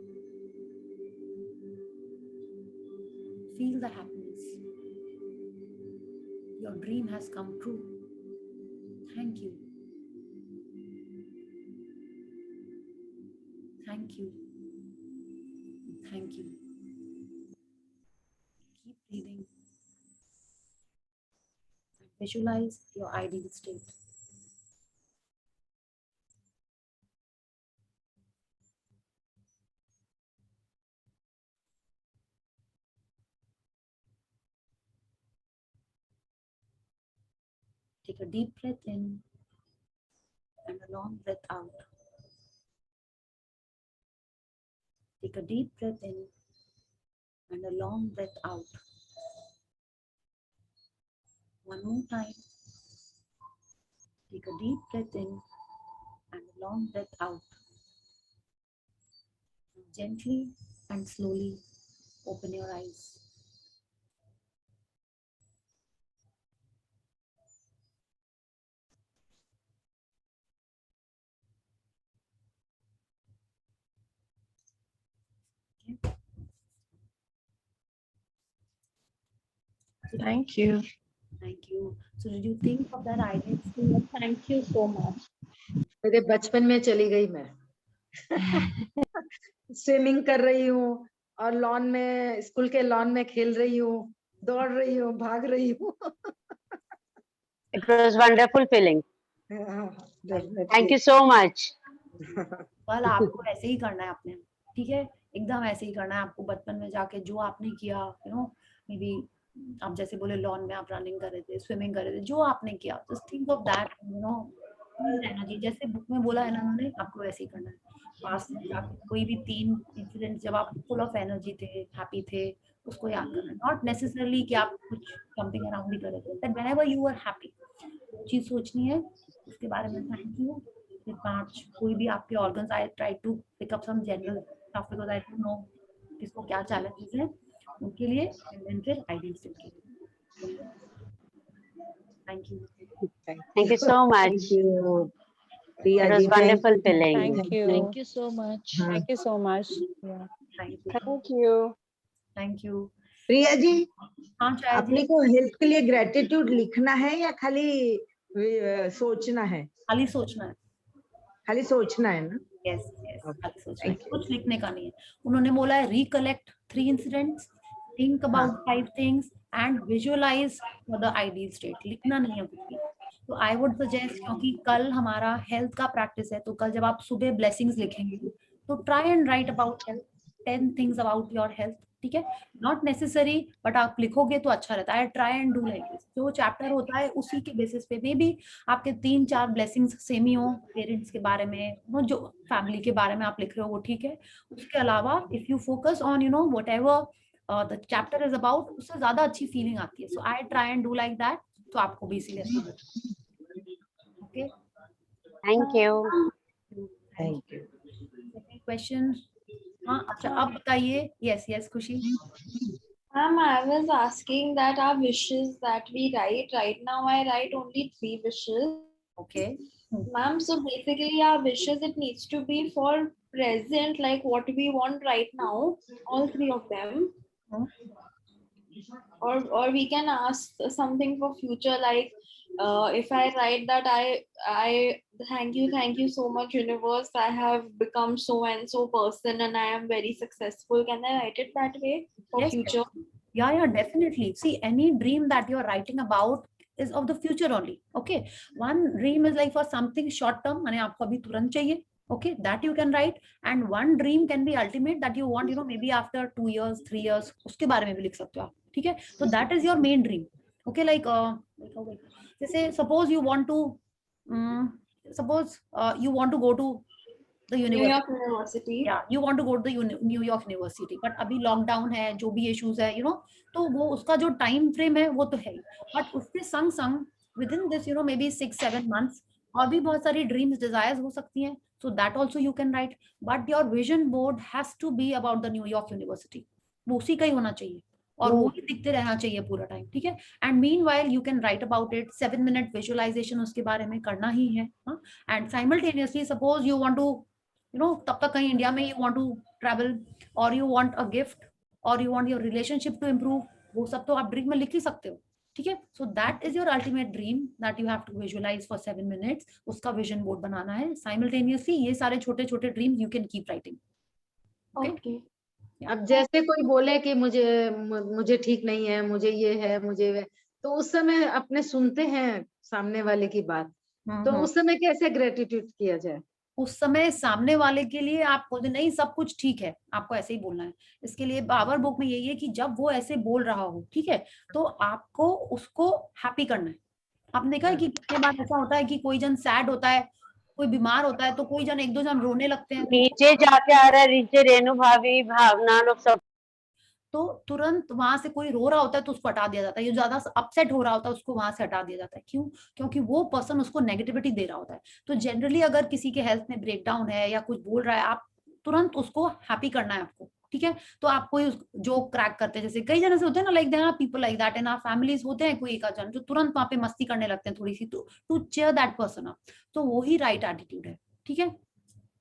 Feel the happiness. Your dream has come true. Thank you. Thank you. Thank you. Keep breathing. Visualize your ideal state. Take a deep breath in and a long breath out. Take a deep breath in and a long breath out. One more time. Take a deep breath in and a long breath out. Gently and slowly open your eyes. Okay. Thank you. Thank you. So did you think of that ideal state? Thank you so much. मेरे बचपन में चली गई मैं swimming कर रही हूँ और लॉन में स्कूल के लॉन में खेल रही हूँ, दौड़ रही हूँ, भाग रही हूँ. It was wonderful feeling. Definitely. Thank you so much. कल आपको ऐसे ही करना है आपने, ठीक है, एकदम ऐसे ही करना है आपको. बचपन में जाके जो आपने किया, यू नो, मे बी आप जैसे बोले लॉन में आप रनिंग कर रहे थे, स्विमिंग कर रहे थे, जो आपने किया, just think of that, you know, energy. जैसे बुक में बोला है ना उन्होंने, आपको ऐसे ही करना है. पास में जाके कोई भी 3 इंसिडेंट जब आप फुल ऑफ एनर्जी थे, हैप्पी थे, उसको याद करना है. नॉट नेसेसरली कि आप कुछ जंपिंग अराउंड ही कर रहे थे. That whenever you are happy, चीज सोचनी है उसके बारे में. Thank you. फिर 5 कोई भी आपके organs, I try to pick up some general stuff because I don't know किसको क्या चैलेंजेस हैं उनके लिए, एंड देन फिर आइडियल स्टेट के लिए. Thank you. Thank you so much. Thank you. Priya It was ji, thank wonderful you. feeling. Thank you. Thank you so much. हाँ. Thank you so much. Yeah. Thank you. Thank you. Thank you. Priya ji, हाँ चाहे अपने जी, को health के लिए gratitude लिखना है या खाली सोचना है? खाली सोचना है. खाली सोचना है ना? यस यस, Okay, खाली सोचना है, thank you. कुछ लिखने का नहीं है. उन्होंने बोला है recollect 3 incidents, think about 5 things and visualise for the ideal state. लिखना नहीं है कुछ भी. तो आई वुड सजेस्ट, क्योंकि कल हमारा हेल्थ का प्रैक्टिस है, तो कल जब आप सुबह ब्लेसिंग्स लिखेंगे तो try and right about health, 10 things about your health, ठीक है, नॉट नेसेसरी बट आप लिखोगे तो अच्छा रहता है। Try and do like this, जो चैप्टर होता है उसी के बेसिस पे मे बी आपके 3-4 ब्लेसिंग्स सेम ही हो, पेरेंट्स के बारे में, जो फैमिली के बारे में आप लिख रहे हो वो ठीक है। उसके अलावा if you focus on whatever the chapter is about, उससे ज्यादा अच्छी फीलिंग आती है। So I try and do like that, तो आपको भी इसीलिए okay. Thank you. Thank you. Question? हाँ अच्छा, अब बताइए। यस यस खुशी। Ma'am, I was asking that our wishes that we write right now, I write only 3 wishes. Okay Ma'am, so basically our wishes, it needs to be for present, like what we want right now, all 3 of them. Or we can ask something for future, like if I write that I thank you so much universe, I have become so and so person and I am very successful. Can I write it that way for Yes, future? yeah, definitely. See, any dream that you're writing about is of the future only. Okay, one dream is like for something short term, माने आपको अभी तुरंत चाहिए. Okay, that you can write, and one dream can be ultimate that you want, maybe after 2 years, 3 years, उसके बारे में भी लिख सकते हो आप, ठीक है? So that is your main dream. Okay, like जैसे suppose you want to go to the New university. York University. Yeah, you want to go to the New York University, but अभी लॉकडाउन है, जो भी issues है, तो वो उसका जो टाइम फ्रेम है वो तो है, बट उसके संग संग with in this may be 6-7 months और भी बहुत सारी ड्रीम्स डिजायर्स हो सकती हैं, so that also you can write, but your vision board has to be about the New York University, वो उसी का ही होना चाहिए और वो ही दिखते रहना चाहिए पूरा टाइम, ठीक है? And meanwhile you can write about it, 7-minute visualisation उसके बारे में करना ही है, and simultaneously suppose you want to तब तक कहीं इंडिया में यू वांट टू ट्रैवल, और यू वांट अ गिफ्ट, और you want your relationship to improve, वो सब तो आप ड्रीम में लिख ही सकते हो, ठीक है? So that is your ultimate dream that you have to visualise for 7 minutes, उसका विजन बोर्ड बनाना है साइमल्टेनियसली। ये सारे छोटे छोटे dreams you can keep writing. Okay. अब जैसे कोई बोले कि मुझे ठीक नहीं है, मुझे ये है, मुझे तो उस समय अपने सुनते हैं सामने वाले की बात, तो उस समय कैसे ग्रेटिट्यूड किया जाए? उस समय सामने वाले के लिए आप बोलते नहीं सब कुछ ठीक है, आपको ऐसे ही बोलना है। इसके लिए पावर बुक में यही है कि जब वो ऐसे बोल रहा हो, ठीक है, तो आपको उसको हैप्पी करना है। आपने देखा है कि कितने बार ऐसा होता है कि कोई जन सैड होता है, कोई बीमार होता है, तो कोई जन 1-2 जन रोने लगते हैं, नीचे जाके आ रहा है, नीचे रेणु भाभी, भावना लोग सब, तो तुरंत वहां से कोई रो रहा होता है तो उसको हटा दिया जाता है। ये ज्यादा अपसेट हो रहा होता है उसको वहां से हटा दिया जाता है। क्यों? क्योंकि वो पर्सन उसको नेगेटिविटी दे रहा होता है। तो जनरली अगर किसी के हेल्थ में ब्रेकडाउन है या कुछ बोल रहा है, आप तुरंत उसको हैप्पी करना है आपको, ठीक है? तो आप कोई जो क्रैक करते हैं, जैसे कई जन ऐसे होते हैं ना, like there are people like that in our families, होते हैं कोई एक जन जो तुरंत वहां पे मस्ती करने लगते हैं थोड़ी सी, to cheer that person up, तो वो ही राइट एटीट्यूड है, ठीक है?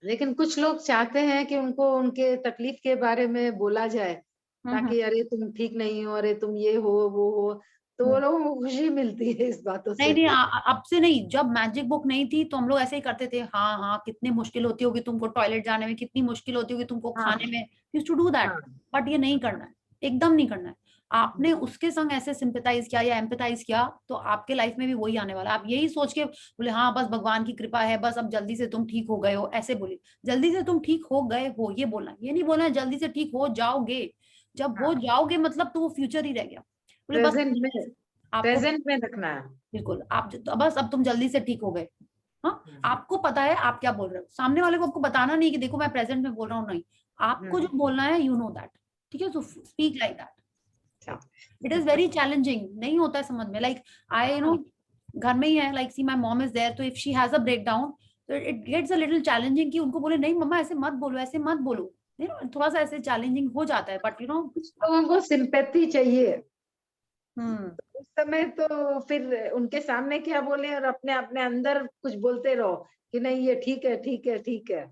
लेकिन कुछ लोग चाहते हैं कि उनको उनके तकलीफ के बारे में बोला जाए, ताकि अरे तुम ठीक नहीं हो, अरे तुम ये हो वो हो, तो वो लोगों को खुशी मिलती है इस बातों से। नहीं अब से नहीं, जब मैजिक बुक नहीं थी तो हम लोग ऐसे ही करते थे। हाँ हाँ, कितनी मुश्किल होती होगी तुमको टॉयलेट जाने में, कितनी मुश्किल होती होगी तुमको खाने में, used to do that, but ये नहीं करना है, एकदम नहीं करना है। आपने उसके संग ऐसे सिंपैथाइज किया या एम्पैथाइज किया, तो आपके लाइफ में भी वही आने वाला है। आप यही सोच के बोले हाँ बस भगवान की कृपा है, बस अब जल्दी से तुम ठीक हो गए हो, ऐसे बोले। जल्दी से तुम ठीक हो गए हो ये बोलना, ये नहीं बोलना जल्दी से ठीक हो जाओगे। जब हो जाओगे मतलब तो वो फ्यूचर ही रह गया। बोले बस प्रेजेंट में रखना है, बिल्कुल। आप बस अब तुम जल्दी से ठीक हो गए, हाँ, आपको पता है आप क्या बोल रहे हो। सामने वाले को आपको बताना नहीं कि देखो मैं प्रेजेंट में बोल रहा हूँ, नहीं, आपको जो बोलना है यू नो दैट, ठीक है? So speak like that. It is very challenging, नहीं होता है समझ में। लाइक आई घर में ही है, like see my mom is there, तो if she has a breakdown तो it gets a little challenging कि उनको बोले नहीं मम्मा ऐसे मत बोलो, ऐसे मत बोलो, थोड़ा सा ऐसे चैलेंजिंग हो जाता है, बट कुछ लोगों को सिंपैथी चाहिए उस समय, तो फिर उनके सामने क्या बोले और अपने अपने अंदर कुछ बोलते रहो कि नहीं ये ठीक है ठीक है ठीक है,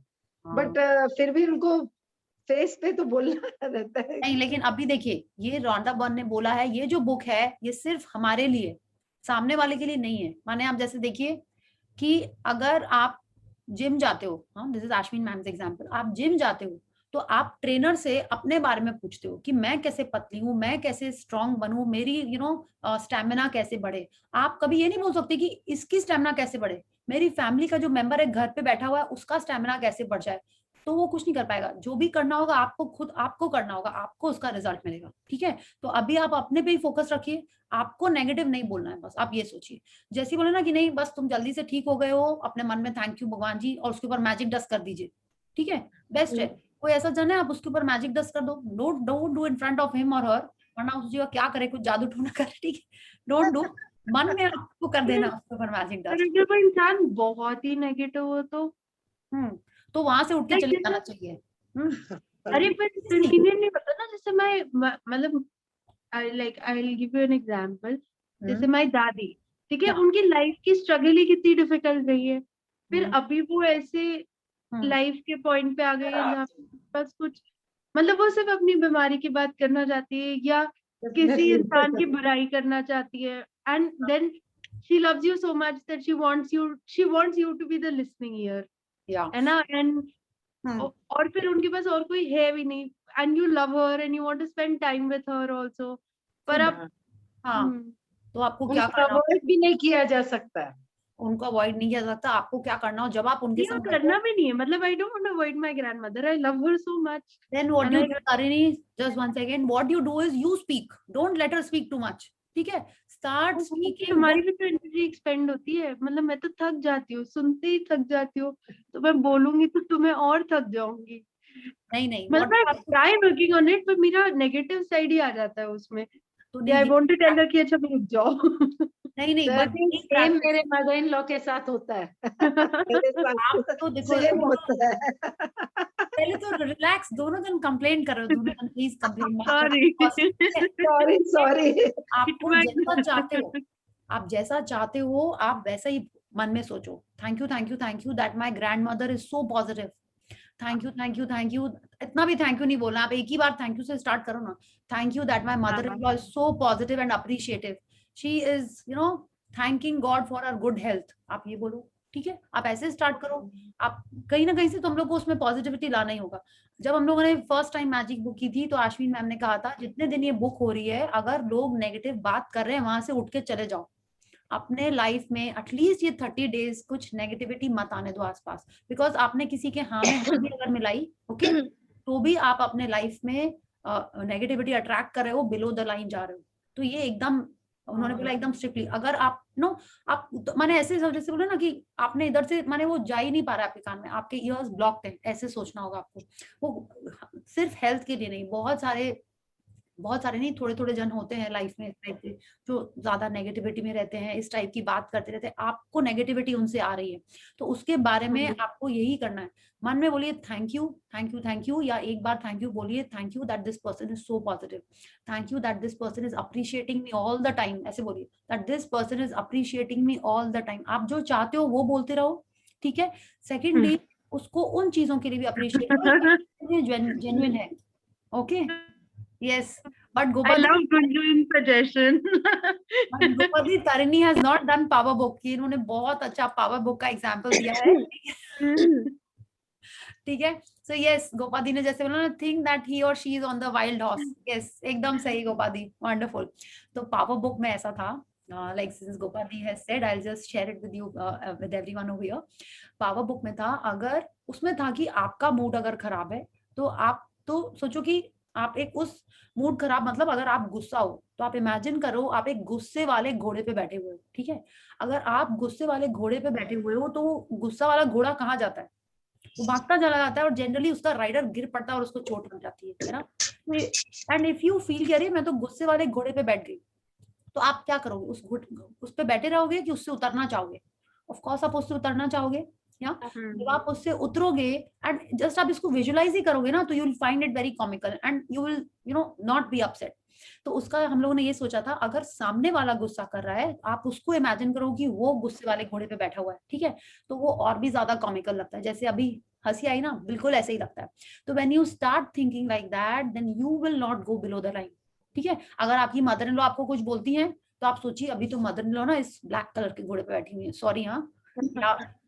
बट फिर भी उनको फेस पे तो बोलना रहता है। नहीं, लेकिन अभी देखिए ये रोंडा बर्न ने बोला है, ये जो बुक है ये सिर्फ हमारे लिए, सामने वाले के लिए नहीं है। माने आप जैसे देखिए कि अगर आप जिम जाते हो, हाँ, this is Ashwin ma'am's example, आप जिम जाते हो तो आप ट्रेनर से अपने बारे में पूछते हो कि मैं कैसे पतली हूँ, मैं कैसे स्ट्रांग बनूं, मेरी स्टेमिना कैसे बढ़े। आप कभी ये नहीं बोल सकते कि इसकी स्टेमिना कैसे बढ़े, मेरी फैमिली का जो मेंबर है घर पे बैठा हुआ है उसका स्टेमिना कैसे बढ़ जाए। तो वो कुछ नहीं कर पाएगा। जो भी करना होगा आपको खुद आपको करना होगा, आपको उसका रिजल्ट मिलेगा। ठीक है, तो अभी आप अपने पे ही फोकस रखिए, आपको नेगेटिव नहीं बोलना है। बस आप ये सोचिए, जैसे बोले ना कि नहीं बस तुम जल्दी से ठीक हो गए हो, अपने मन में थैंक यू भगवान जी और उसके ऊपर मैजिक डस्ट कर दीजिए। ठीक है, बेस्ट है। कोई ऐसा जन है आप उसके ऊपर मैजिक डस्ट कर दो, don't do in front of him और हर, वरना उस जीवा क्या करे, कुछ जादू टोना करे। ठीक है, डोंट डू, मन में आपको कर देना उसके ऊपर मैजिक डस्ट। अगर कोई इंसान बहुत ही नेगेटिव हो तो वहां से उठ के Like चले जैसे- जाना चाहिए। अरे पर कंटिन्यू नहीं पता ना, जैसे मैं मतलब I will give you an example. जैसे माय दादी, ठीक है, Yeah. उनकी लाइफ की स्ट्रगल ही कितनी डिफिकल्ट रही है, फिर अभी वो ऐसे लाइफ के पॉइंट पे आ गई है जहाँ पे बस कुछ मतलब वो सिर्फ अपनी बीमारी की बात करना चाहती है या किसी इंसान की बुराई करना चाहती है, and then she loves you so much that she wants you to be the listening ear, Yeah. है ना। एंड और फिर उनके पास और कोई है भी नहीं, and you love her and you want to spend time with her also, पर अब हाँ, तो आपको क्या उनको करना अवॉइड भी नहीं किया जा सकता है। उनको अवॉइड नहीं किया जा सकता। आपको क्या करना हो, जब आप उनके ये साथ करना भी नहीं है, मतलब I don't want to avoid my grandmother, I love her so much. then what And you I- do, Tarini, just one second, what you do is you speak, don't let her speak too much. ठीक है, start speaking. हमारी भी तो energy expand होती है, मतलब मैं तो थक जाती हूँ, सुनते ही थक जाती हूँ, तो मैं बोलूंगी तो तुम्हें और थक जाऊंगी। नहीं मतलब मैं ट्राई वर्किंग ऑन इट, पर मेरा नेगेटिव साइड ही आ जाता है उसमें। तो आई नहीं, वांट टू टेल हर कि अच्छा रुक जाओ। नहीं बट सेम मेरे मदर इन लॉ के साथ होता है। मेरे आप साथ तो देखो सेम होता है। पहले तो रिलैक्स, दोनों जन कंप्लेन कर रहे हो, दोनों जन प्लीज कंप्लेन मत सॉरी सॉरी सॉरी। आपको जैसा चाहते हो, आप जैसा चाहते हो आप वैसा ही मन में सोचो। Thank you that my grandmother is so positive. Thank you, इतना भी थैंक यू नहीं बोलना, आप एक ही बार थैंक यू से स्टार्ट करो ना। Thank you that my mother in law is so positive and appreciative, she is thanking God for our good health, आप ये बोलो। ठीक है, आप ऐसे स्टार्ट करो। आप कहीं ना कहीं से तो हम लोग को उसमें पॉजिटिविटी लाना ही होगा। जब हम लोगों ने फर्स्ट टाइम मैजिक बुक की थी तो अश्विन मैम ने कहा था जितने दिन ये बुक हो रही है अगर लोग नेगेटिव बात कर रहे हैं वहां से उठ के चले जाओ। अपने लाइफ में एटलीस्ट ये 30 डेज कुछ नेगेटिविटी मत आने दो आसपास, बिकॉज आपने किसी के हाँ में हाँ भी अगर मिलाई ओके तो भी आप अपने लाइफ में नेगेटिविटी अट्रैक्ट कर रहे हो, बिलो द लाइन जा रहे हो। तो ये एकदम उन्होंने बोला एकदम स्ट्रिक्टली, अगर आप आप मैंने ऐसे जैसे बोला ना कि आपने इधर से माने वो जा ही नहीं पा रहा है आपके कान में, आपके ईयर्स ब्लॉक्ड हैं, ऐसे सोचना होगा आपको। वो सिर्फ हेल्थ के लिए नहीं, बहुत सारे नहीं, थोड़े थोड़े जन होते हैं लाइफ में इस टाइप के जो ज्यादा नेगेटिविटी में रहते हैं, इस टाइप की बात करते रहते हैं, आपको नेगेटिविटी उनसे आ रही है तो उसके बारे में आपको यही करना है। मन में बोलिए थैंक यू, या एक बार थैंक यू बोलिए, thank you that this person is so positive, thank you that this person is appreciating me all the time, ऐसे बोलिए that this person is appreciating me all the time. आप जो चाहते हो वो बोलते रहो। ठीक है, सेकेंडली उसको उन चीजों के लिए भी अप्रिशिएट करो जेन्युइन है। Okay, yes, but I love Gunju in suggestion. Gopadi, Tarini has not done power book. इन्होंने बहुत अच्छा power book का एग्जाम्पल दिया है। ठीक है, so yes, गोपादी ने जैसे बोला ना, think that he or she is on the wild horse. Yes, एकदम सही गोपादी, wonderful. तो power book में ऐसा था, like since Gopadi has said, I'll just share it with you, with everyone over here. power book में था, अगर उसमें था कि आपका मूड अगर खराब है तो आप तो सोचो कि आप एक उस मूड खराब मतलब अगर आप गुस्सा हो तो आप इमेजिन करो आप एक गुस्से वाले घोड़े पे बैठे हुए हो। ठीक है, अगर आप गुस्से वाले घोड़े पे बैठे हुए हो तो गुस्सा वाला घोड़ा कहाँ जाता है, वो भागता चला जाता है और जनरली उसका राइडर गिर पड़ता है और उसको चोट लग जाती है ना। एंड इफ यू फील कि अरे मैं तो गुस्से वाले घोड़े पे बैठ गई, तो आप क्या करोगे, उस पे बैठे रहोगे कि उससे उतरना चाहोगे? ऑफ कोर्स आप उससे उतरना चाहोगे। या जब आप उससे उतरोगे एंड जस्ट आप इसको विजुअलाइज ही करोगे ना तो you will find it very comical and you will not be upset. तो उसका हम लोगों ने ये सोचा था, अगर सामने वाला गुस्सा कर रहा है आप उसको इमेजिन करो कि वो गुस्से वाले घोड़े पे बैठा हुआ है। ठीक है, तो वो और भी ज्यादा कॉमिकल लगता है, जैसे अभी हंसी आई ना, बिल्कुल ऐसे ही लगता है। तो when you start thinking like that then you will not go below the line. ठीक है, अगर आपकी मदर इन लॉ आपको कुछ बोलती है तो आप सोचिए अभी तो मदर इन लॉ ना इस ब्लैक कलर के घोड़े पे बैठी हुई है, सॉरी हाँ,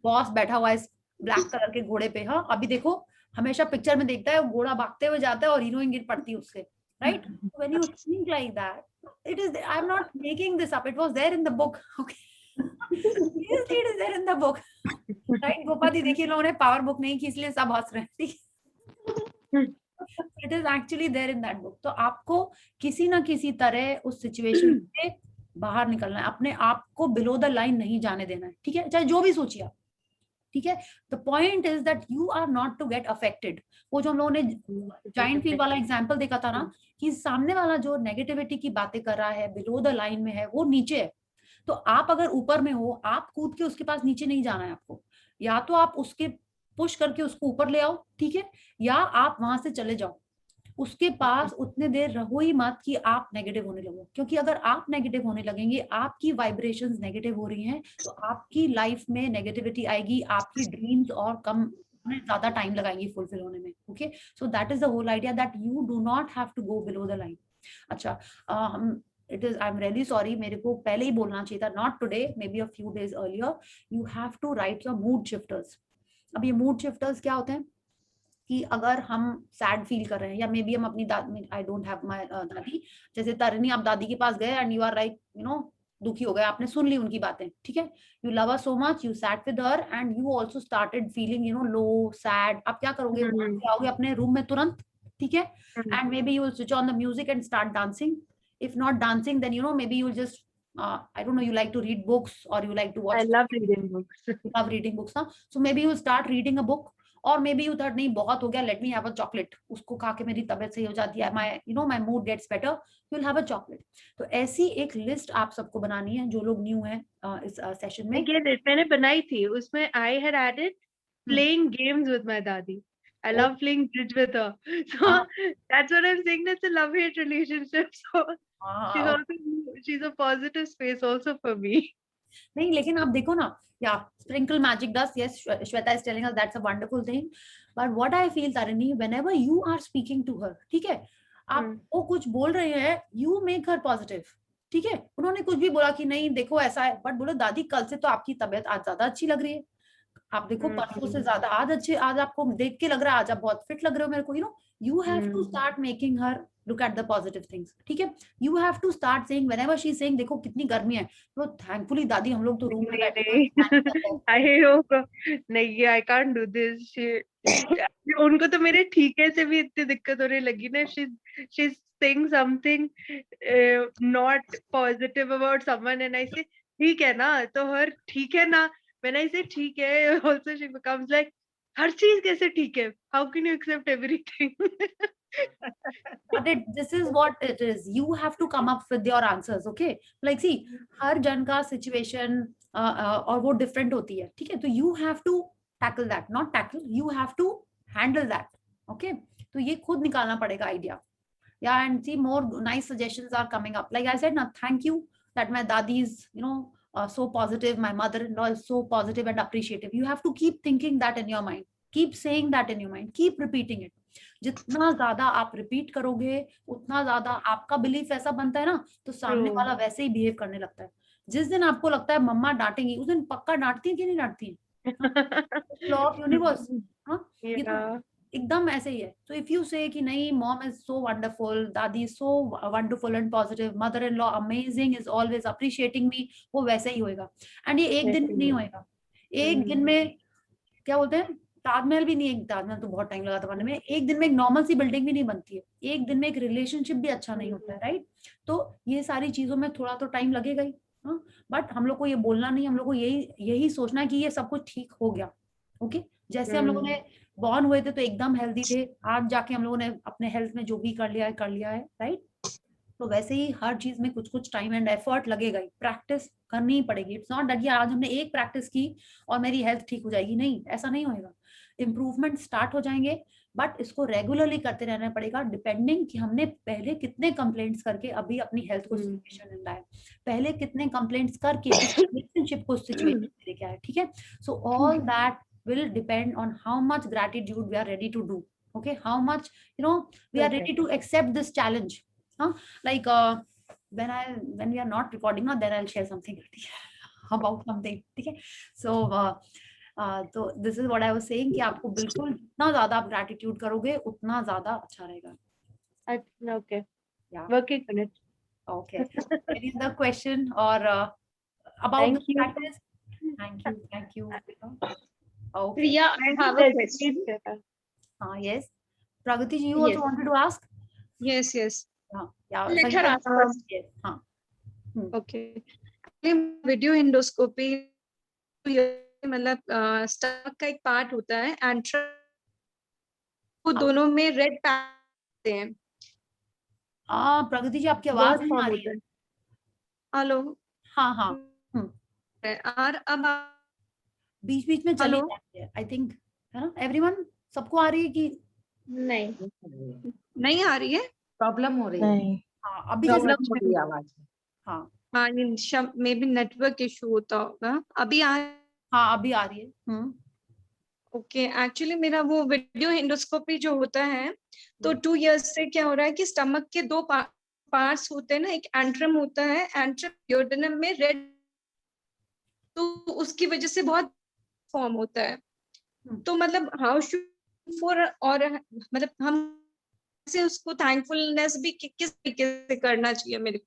बॉस बैठा हुआ है इस ब्लैक कलर के घोड़े पे, हाँ अभी देखो हमेशा पिक्चर में देखता है घोड़ा भागते हुए जाता है और हीरोइन गिर पड़ती है उससे, right? When you think like that, it is, I'm not making this up, it was there in the book, okay? Seriously, it is there in the book, right? गोपादी देखिए, लोगों ने पावर बुक नहीं की इसलिए सब हंस रहे हैं, ठीक? It is actually there in that book. तो आपको किसी ना किसी तरह उस सिचुएशन से बाहर निकलना है, अपने आप को बिलो द लाइन नहीं जाने देना है, ठीक है? चाहे जो भी सोचिए आप, ठीक है? The point is that you are not to get affected. वो जो हम लोगों ने जाइंट व्हील वाला एग्जांपल देखा था ना, कि सामने वाला जो नेगेटिविटी की बातें कर रहा है, बिलो द लाइन में है, वो नीचे है, तो आप अगर ऊपर में हो, आप कूद के उसके पास नीचे नहीं जाना है आपको, या तो आप उसके पुश करके उसको ऊपर ले आओ, ठीक है, या आप वहां से चले जाओ, उसके पास उतने देर रहो ही मत कि आप नेगेटिव होने लगो, क्योंकि अगर आप नेगेटिव होने लगेंगे, आपकी वाइब्रेशंस नेगेटिव हो रही हैं, तो आपकी लाइफ में नेगेटिविटी आएगी, आपकी ड्रीम्स और कम ज्यादा टाइम लगाएंगी फुलफिल होने में, okay? So that is the whole idea, that you do not have to go below the line. अच्छा, हम it is, I am really sorry, मेरे को पहले ही बोलना चाहिए था, not today, maybe a few days earlier, you have to write your mood shifters. अब ये मूड शिफ्टर्स क्या होते हैं कि अगर हम सैड फील कर रहे हैं, या मे बी हम अपनी दादी, आई डोंट हैव माय दादी, जैसे तारिणी, आप दादी के पास गए and you are like, you know, दुखी हो गए, आपने सुन ली उनकी बातें, ठीक है, you love her so much, you sat with her and you also started feeling, you know, low, sad. आप क्या करोगे, आओगे अपने रूम में तुरंत, ठीक है, and maybe you will switch on the music and start dancing. If not dancing, then you know, maybe you will just I don't know, you like to read books or you like to watch. I love reading books. Love reading books, ना? So maybe you start reading a book, और may be you third, नहीं बहुत हो गया, let me have a chocolate, उसको खा के मेरी तबीयत सही हो जाती है, my, you know, my mood gets better, you will have a chocolate. तो ऐसी एक लिस्ट आप सबको बनानी है, जो लोग न्यू हैं इस सेशन में। मैंने बनाई थी, उसमें I had added playing games with my dadi. I love playing bridge with her. So that's what I'm saying, that's a love-hate relationship. So she's a positive space also for me. नहीं, लेकिन आप देखो ना, या sprinkle magic dust, yes, Shweta is telling us that's a wonderful thing, but what I feel, Tarini, whenever you are speaking to her, ठीक है, आप वो कुछ बोल रहे हैं, you make her positive, ठीक है, उन्होंने कुछ भी बोला कि नहीं देखो ऐसा है, बट बोलो दादी कल से तो आपकी तबीयत आज ज्यादा अच्छी लग रही है, आप देखो परसों से ज्यादा आज अच्छे, आज आपको देख के लग रहा है आज आप बहुत फिट लग रहे हो मेरे को, you know, you have to start making her look at the positive things, ठीक है, you have to start saying whenever she is saying देखो कितनी गर्मी है, तो thankfully दादी हम लोग तो रूम में बैठे नहीं, I can't do this. उनको तो मेरे ठीके से भी इतनी दिक्कत होने लगी ना, she's saying something not positive about someone and I say ठीक है ना, तो हर ठीक है ना, when I say ठीक है, also she becomes like हर चीज कैसे ठीक है, how can you accept everything? But this is what it is, you have to come up with your answers, okay? Like see, हर जन का situation और वो different होती है, ठीक है, तो you have to tackle that, not tackle, you have to handle that, okay? तो ये खुद निकालना पड़ेगा idea. Yeah, and see, more nice suggestions are coming up. Like I said, na, thank you that my dadi is, you know, so positive, my mother-in-law is so positive and appreciative. You have to keep thinking that in your mind, keep saying that in your mind, keep repeating it. जितना ज्यादा आप repeat करोगे, उतना ज्यादा आपका belief ऐसा बनता है ना, तो सामने वाला वैसे ही बिहेव करने लगता है। जिस दिन आपको लगता है मम्मा डांटेंगी, उस दिन पक्का डांटती है कि नहीं डांटती है? लॉ ऑफ यूनिवर्स, हाँ, ये तो एकदम ऐसे ही है। So if you say कि नहीं, mom is so wonderful, दादी is so wonderful and positive, mother-in-law amazing, is always appreciating me, वो वैसे ही होएगा। And ये एक दिन नहीं होएगा, एक दिन में क्या बोलते हैं, ताजमहल भी नहीं, ताजमहल तो बहुत टाइम लगा था बनने में, एक दिन में एक नॉर्मल सी बिल्डिंग भी नहीं बनती है, एक दिन में एक रिलेशनशिप भी अच्छा नहीं होता है, राइट? तो ये सारी चीजों में थोड़ा तो टाइम लगेगा ही, हाँ, बट हम लोग को ये बोलना नहीं, हम लोग को यही सोचना है कि ये सब कुछ ठीक हो गया, ओके? जैसे हम लोगों ने बॉर्न हुए थे तो एकदम हेल्दी थे, आज जाके हम लोगों ने अपने हेल्थ में जो भी कर लिया है, राइट? तो वैसे ही हर चीज में कुछ टाइम एंड एफर्ट लगेगा ही, प्रैक्टिस करनी ही पड़ेगी। इट्स नॉट दैट आज हमने एक प्रैक्टिस की और मेरी हेल्थ ठीक हो जाएगी, नहीं, ऐसा नहीं होएगा। इम्प्रूवमेंट स्टार्ट हो जाएंगे, बट इसको रेगुलरली करते रहना पड़ेगा, डिपेंडिंग कि हमने पहले कितने कंप्लेंट्स करके अभी अपनी हेल्थ को सिचुएशन में लाया, पहले कितने कंप्लेंट्स करके रिलेशनशिप को सिचुएशन में लेके आए, ठीक है? So all that will depend on how much gratitude we are ready to do, okay? How much, you know, we are ready to accept this challenge, huh? Like when we are not recording now, then I'll share something about something, okay? So तो this is what I was saying कि आपको बिल्कुल जितना ज्यादा आप gratitude करोगे उतना ज्यादा अच्छा रहेगा. Okay. Yeah. Working on it. Okay. Any other question or about Thank the you. practice? Thank you. Okay. Priya, I have a question. Yes. Pragati ji, you also Yes. wanted to ask? Yes, yes. Yeah. Let Sangeeta her ji, ask first. Yes. Okay. Video endoscopy मतलब stomach का एक part होता है and वो दोनों में red patch हैं. प्रगति जी आपकी आवाज नहीं आ रही है. हेलो. हाँ. और अब बीच बीच में चली Hello? जाती है. आई थिंक है ना एवरीवन, सबको आ रही है कि नहीं. नहीं आ रही है. प्रॉब्लम हो रही है. नहीं. हाँ अभी प्रॉब्लम जैसे हो रही है आवाज में. हाँ मे बी नेटवर्क इशू होता होगा. अभी अभी आ रही है. ओके. एक्चुअली मेरा वो वीडियो एंडोस्कोपी जो होता है तो 2 इयर्स से क्या हो रहा है कि स्टमक के 2 पार्ट्स होते हैं ना. एक एंट्रम होता है, एंट्रम ड्यूडेनम में रेड, तो उसकी वजह से बहुत फॉर्म होता है. तो मतलब हाउ शुड फॉर और मतलब हम से उसको थैंकफुलनेस भी किस तरीके से करना चाहिए मेरे को.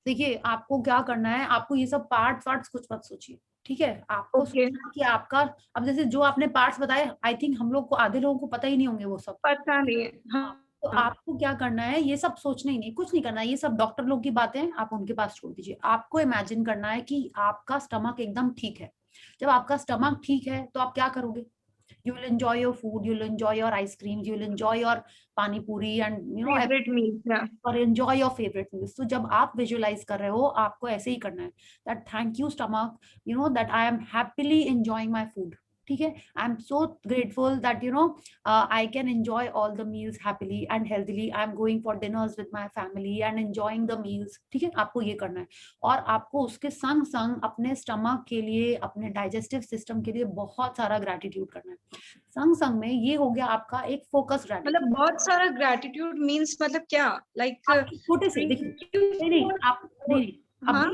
देखिए आपको क्या करना है, आपको ये सब पार्ट्स कुछ मत सोचिए. ठीक है, आपको सोचना कि आपका अब जैसे जो आपने पार्ट्स बताए, आई थिंक हम लोग को आधे लोगों को पता ही नहीं होंगे वो सब. पता नहीं है. तो आपको क्या करना है, ये सब सोचना ही नहीं, कुछ नहीं करना है. ये सब डॉक्टर लोग की बातें हैं, आप उनके पास छोड़ दीजिए. आपको इमेजिन करना है कि आपका स्टमक एकदम ठीक है. जब आपका स्टमक ठीक है तो आप क्या करोगे? You will enjoy your food, you'll enjoy your ice creams, you'll enjoy your pani puri and favourite meal. or enjoy your favorite meals. तो जब आप visualize कर रहे हो, आपको ऐसे ही करना है that thank you stomach, that I am happily enjoying my food. ठीक है, I am so grateful that I can enjoy all the meals happily and healthily. I am going for dinners with my family and enjoying the meals. ठीक है, आपको ये करना है. और आपको उसके संग संग अपने स्टमक के लिए, अपने डाइजेस्टिव सिस्टम के लिए बहुत सारा ग्रेटिट्यूड करना है. संग संग में ये हो गया आपका एक फोकस ग्रेटिट्यूड. मतलब बहुत सारा ग्रेटिट्यूड मींस मतलब क्या? लाइक छोटे से देखिए, नहीं अभी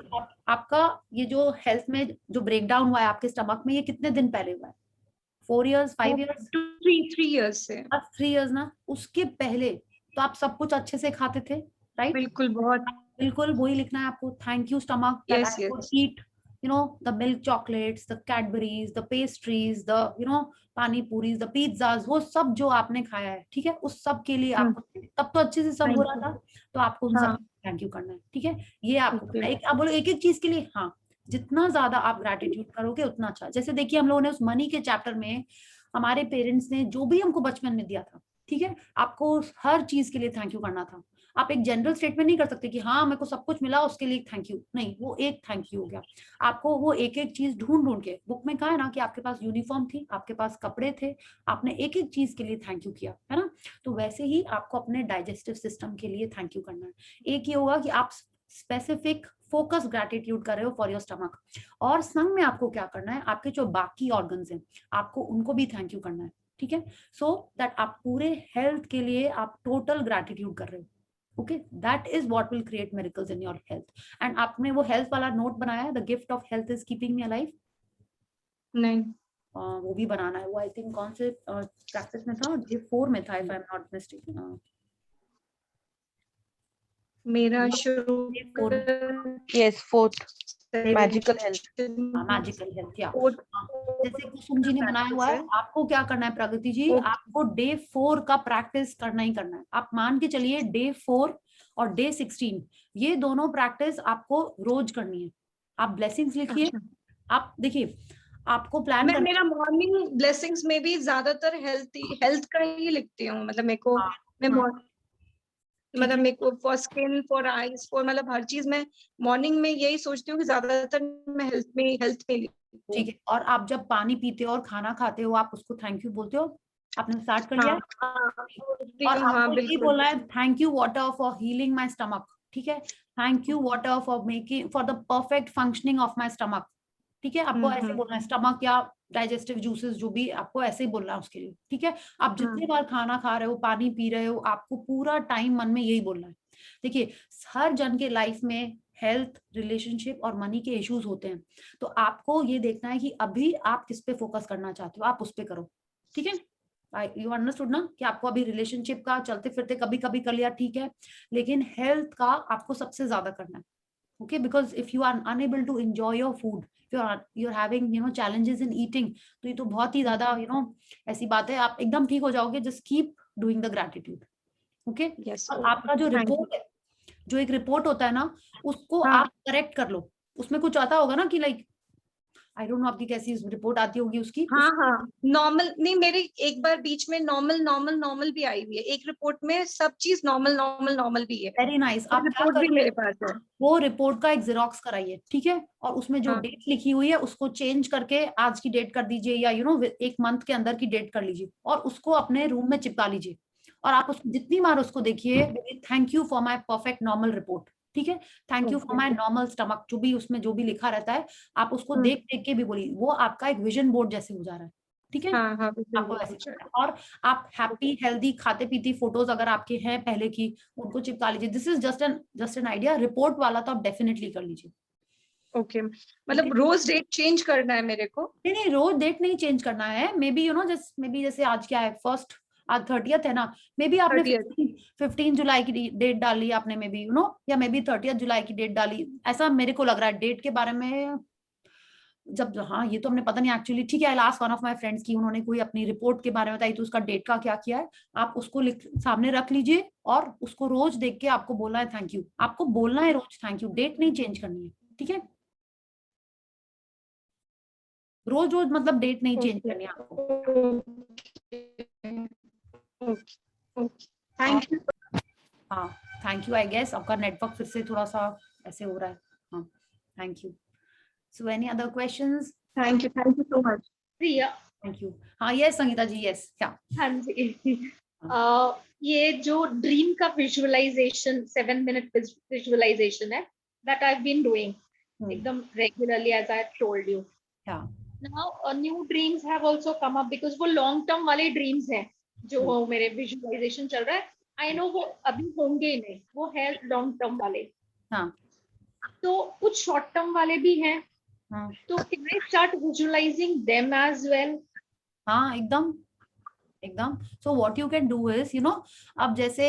आपका ये जो हेल्थ में जो ब्रेकडाउन हुआ है आपके स्टमक में, ये कितने दिन पहले हुआ है? 4 years 5 years 3 years से. बस 3 years ना. उसके पहले तो आप सब कुछ अच्छे से खाते थे, राइट? बिल्कुल. बहुत. बिल्कुल वही लिखना है आपको. Thank you stomach that I could eat the milk chocolates, the Cadbury's, the pastries, the पानी पूरी, the pizzas, वो सब जो आपने खाया है, ठीक है, उस सब के लिए आपको तब तो अच्छे से सब हो रहा था, तो आपको उन सब थैंक यू करना है. ठीक है, ये आपको करना है. आप बोलो एक एक चीज के लिए. हाँ, जितना ज्यादा आप ग्रेटिट्यूड करोगे उतना अच्छा. जैसे देखिए हम लोगों ने उस मनी के चैप्टर में हमारे पेरेंट्स ने जो भी हमको बचपन में दिया था, ठीक है, आपको हर चीज के लिए थैंक यू करना था. आप एक जनरल स्टेटमेंट नहीं कर सकते कि हाँ मेरे को सब कुछ मिला उसके लिए थैंक यू. नहीं, वो एक थैंक यू हो गया. आपको वो एक एक चीज ढूंढ के, बुक में कहा है ना कि आपके पास यूनिफॉर्म थी, आपके पास कपड़े थे, आपने एक एक चीज के लिए थैंक यू किया, है ना. तो वैसे ही आपको अपने डाइजेस्टिव सिस्टम के लिए थैंक यू करना है. एक ये होगा कि आप स्पेसिफिक फोकस ग्रेटिट्यूड कर रहे हो फॉर योर स्टमक. और संग में आपको क्या करना है, आपके जो बाकी ऑर्गन्स हैं आपको उनको भी थैंक यू करना है. ठीक है, सो दैट आप पूरे हेल्थ के लिए आप टोटल ग्रेटिट्यूड कर रहे हो. Okay, that is what will create miracles in your health. And आपने वो हेल्थ वाला नोट बनाया है, the gift of health is keeping me alive? नहीं. वो भी बनाना है. वो आई थिंक कौन से प्रैक्टिस में था? डे 4 में था, if I am not mistaken. मेरा शुरू. Yes, 4th. Magical health. Magical health. या जैसे कुसुम जी ने बनाया हुआ है. आपको क्या करना है प्रगति जी, आपको डे 4 का प्रैक्टिस करना ही करना है. आप मान के चलिए डे 4 और डे 16 ये दोनों प्रैक्टिस आपको रोज करनी है. आप ब्लेसिंग्स लिखिए. आप देखिए आपको प्लान मैं मेरा मॉर्निंग ब्लेसिंग्स में भी ज्यादातर हेल्थ का ही लिखती हूँ. मतलब मेरे को मतलब मेरे को for skin, for eyes, for मतलब हर चीज में मॉर्निंग में यही सोचती हूँ कि ज्यादातर मैं हेल्थ में. ठीक है, और आप जब पानी पीते हो और खाना खाते हो आप उसको थैंक यू बोलते हो? आपने स्टार्ट कर लिया? और आपको ये बोलना है thank you water for healing my stomach. ठीक है, thank you water for the perfect functioning of my stomach. ठीक है, आपको ऐसे बोलना है. स्टमक या डाइजेस्टिव जूसेस जो भी, आपको ऐसे ही बोलना है उसके लिए. ठीक है, आप जितनी बार खाना खा रहे हो, पानी पी रहे हो, आपको पूरा टाइम मन में यही बोलना है. देखिए हर जन के लाइफ में हेल्थ, रिलेशनशिप और मनी के इश्यूज होते हैं, तो आपको ये देखना है कि अभी आप किस पे फोकस करना चाहते हो, आप उस पे करो, ठीक है। यू अंडरस्टूड ना कि आपको अभी रिलेशनशिप का चलते फिरते कभी कभी कर लिया, ठीक है, लेकिन हेल्थ का आपको सबसे ज्यादा करना है, okay, because if you are unable to enjoy your food, if you're having challenges in eating, तो ये तो बहुत ही ज्यादा ऐसी बात है, आप एकदम ठीक हो जाओगे, just keep doing the gratitude, okay। Yes. और आपका जो Thank you. रिपोर्ट है, जो एक रिपोर्ट होता है ना, उसको हाँ. आप करेक्ट कर लो, उसमें कुछ आता होगा ना कि लाइक आई डोंट नो आपकी कैसी रिपोर्ट आती होगी उसकी। हाँ हाँ, नॉर्मल नहीं, मेरी एक बार बीच में नॉर्मल भी आई हुई है, एक रिपोर्ट में सब चीज नॉर्मल भी है। Very nice. आप क्या रिपोर्ट भी करिए, मेरे पास है। वो रिपोर्ट का एक जेरोक्स कराइए, ठीक है, और उसमें जो हाँ. डेट लिखी हुई है उसको चेंज करके आज की डेट कर दीजिए, या एक मंथ के अंदर की डेट कर लीजिए और उसको अपने रूम में चिपका लीजिए, और आप उसको जितनी बार उसको देखिए, thank you for my perfect normal report, ठीक है, thank you for my normal stomach, जो भी उसमें जो भी लिखा रहता है, आप उसको देख देख के भी बोलिए, वो आपका एक विजन बोर्ड जैसे हो जा रहा है, ठीक है। हाँ हाँ, आपको ऐसे करना है। और आप हैप्पी हेल्दी खाते पीती फोटोज अगर आपके हैं पहले की, उनको चिपका लीजिए। This is just an idea. Report वाला तो आप डेफिनेटली कर लीजिए। ओके, मतलब रोज डेट चेंज करना है मेरे को? नहीं, रोज डेट नहीं चेंज करना है। मे बी जैसे आज क्या है, फर्स्ट, आज 30th है ना, मे बी आपने 15 जुलाई की डेट डाली आपने, मे बी या मे बी 30 जुलाई की डेट डाली, ऐसा मेरे को लग रहा है। डेट के बारे में जब, हाँ ये तो हमने पता नहीं एक्चुअली, ठीक है, I last one of my friends की, उन्होंने कोई अपनी रिपोर्ट के बारे में बताई, तो उसका डेट का क्या किया है, आप उसको सामने रख लीजिए और उसको रोज देख के आपको बोलना है थैंक यू, आपको बोलना है रोज थैंक यू, डेट नहीं चेंज करनी है, ठीक है। रोज रोज मतलब डेट नहीं चेंज करनी है आपको। Thank you. हाँ थैंक यू। आई गेस आपका नेटवर्क फिर से थोड़ा सा ऐसे हो रहा है। हाँ thank you. So any other questions? Thank you so much Priya. Thank you. हाँ यस संगीता जी, यस क्या? हाँ जी, ये जो ड्रीम का विजुअलाइजेशन, 7 मिनट विजुअलाइजेशन है, that I have been doing एकदम regularly as I told you. Now new dreams have also come up, because वो लॉन्ग टर्म वाले ड्रीम्स हैं जो मेरे विजुअलाइजेशन चल रहा है। आई नो वो अभी होंगे ही नहीं, वो है लॉन्ग टर्म वाले। हाँ, तो कुछ शॉर्ट टर्म वाले भी हैं। हाँ, तो can I start visualising them as well? हाँ एकदम एकदम। So what you can do is अब जैसे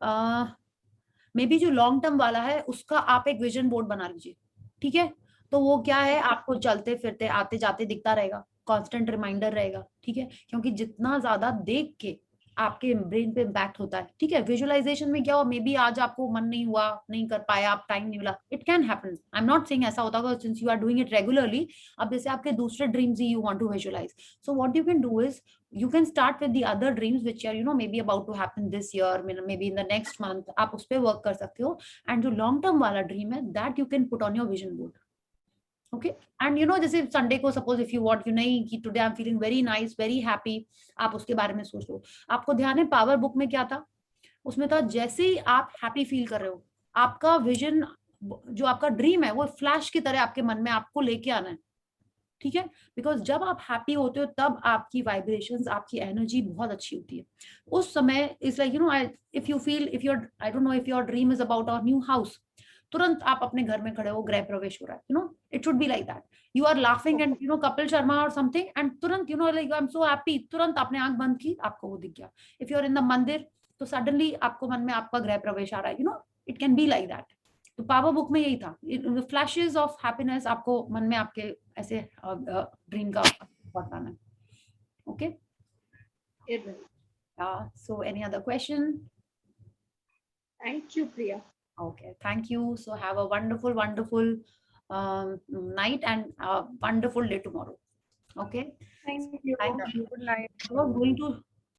मे बी जो लॉन्ग टर्म वाला है उसका आप एक विजन बोर्ड बना लीजिए, ठीक है। तो वो क्या है, आपको चलते फिरते आते जाते दिखता रहेगा, कांस्टेंट रिमाइंडर रहेगा, ठीक है, क्योंकि जितना ज्यादा देख के आपके ब्रेन पे इम्पैक्ट होता है, ठीक है। विजुअलाइजेशन में क्या हो, मे बी आज आपको मन नहीं हुआ, नहीं कर पाया, आप टाइम नहीं मिला, it can happen. I am not saying ऐसा होता है, since you are doing it regularly. अब जैसे आपके दूसरे ड्रीम्स ही you want to visualise, so what you can do is you can start with the other dreams which are maybe about to happen this year, maybe in the next month, आप उस पे work कर सकते हो। and जो long term वाला dream है, that you can put on your vision board, okay। and जैसे संडे को सपोज इफ यू वांट नहीं कि today I am feeling very nice, very happy, आप उसके बारे में सोच लो। आपको ध्यान है पावर बुक में क्या था, उसमें था जैसे ही आप हैप्पी फील कर रहे हो, आपका विजन, जो आपका ड्रीम है, वो फ्लैश की तरह आपके मन में आपको लेके आना है, ठीक है। बिकॉज जब आप हैप्पी होते हो तब आपकी वाइब्रेशंस, आपकी एनर्जी बहुत अच्छी होती है उस समय। It's like if you feel, if your, I don't know if your dream is about a new house, तुरंत आप अपने घर में खड़े हो, गृह प्रवेश हो रहा है, it should be like that. You are laughing and Kapil Sharma और समथिंग, एंड तुरंत like I am so happy, तुरंत आपने आंख बंद की, आपको वो दिख गया। If you are in the mandir, तो सडनली आपको मन में आपका गृह प्रवेश आ रहा है, it can be like that. तो पावर बुक में यही था, फ्लैशेस ऑफ हैप्पीनेस आपको मन में आपके ऐसे ड्रीम का बताना है, okay. So any other question? Thank you Priya. Okay, thank you. So have a wonderful night and a wonderful day tomorrow. Okay. Thank you. Thank you. Good night. We are going to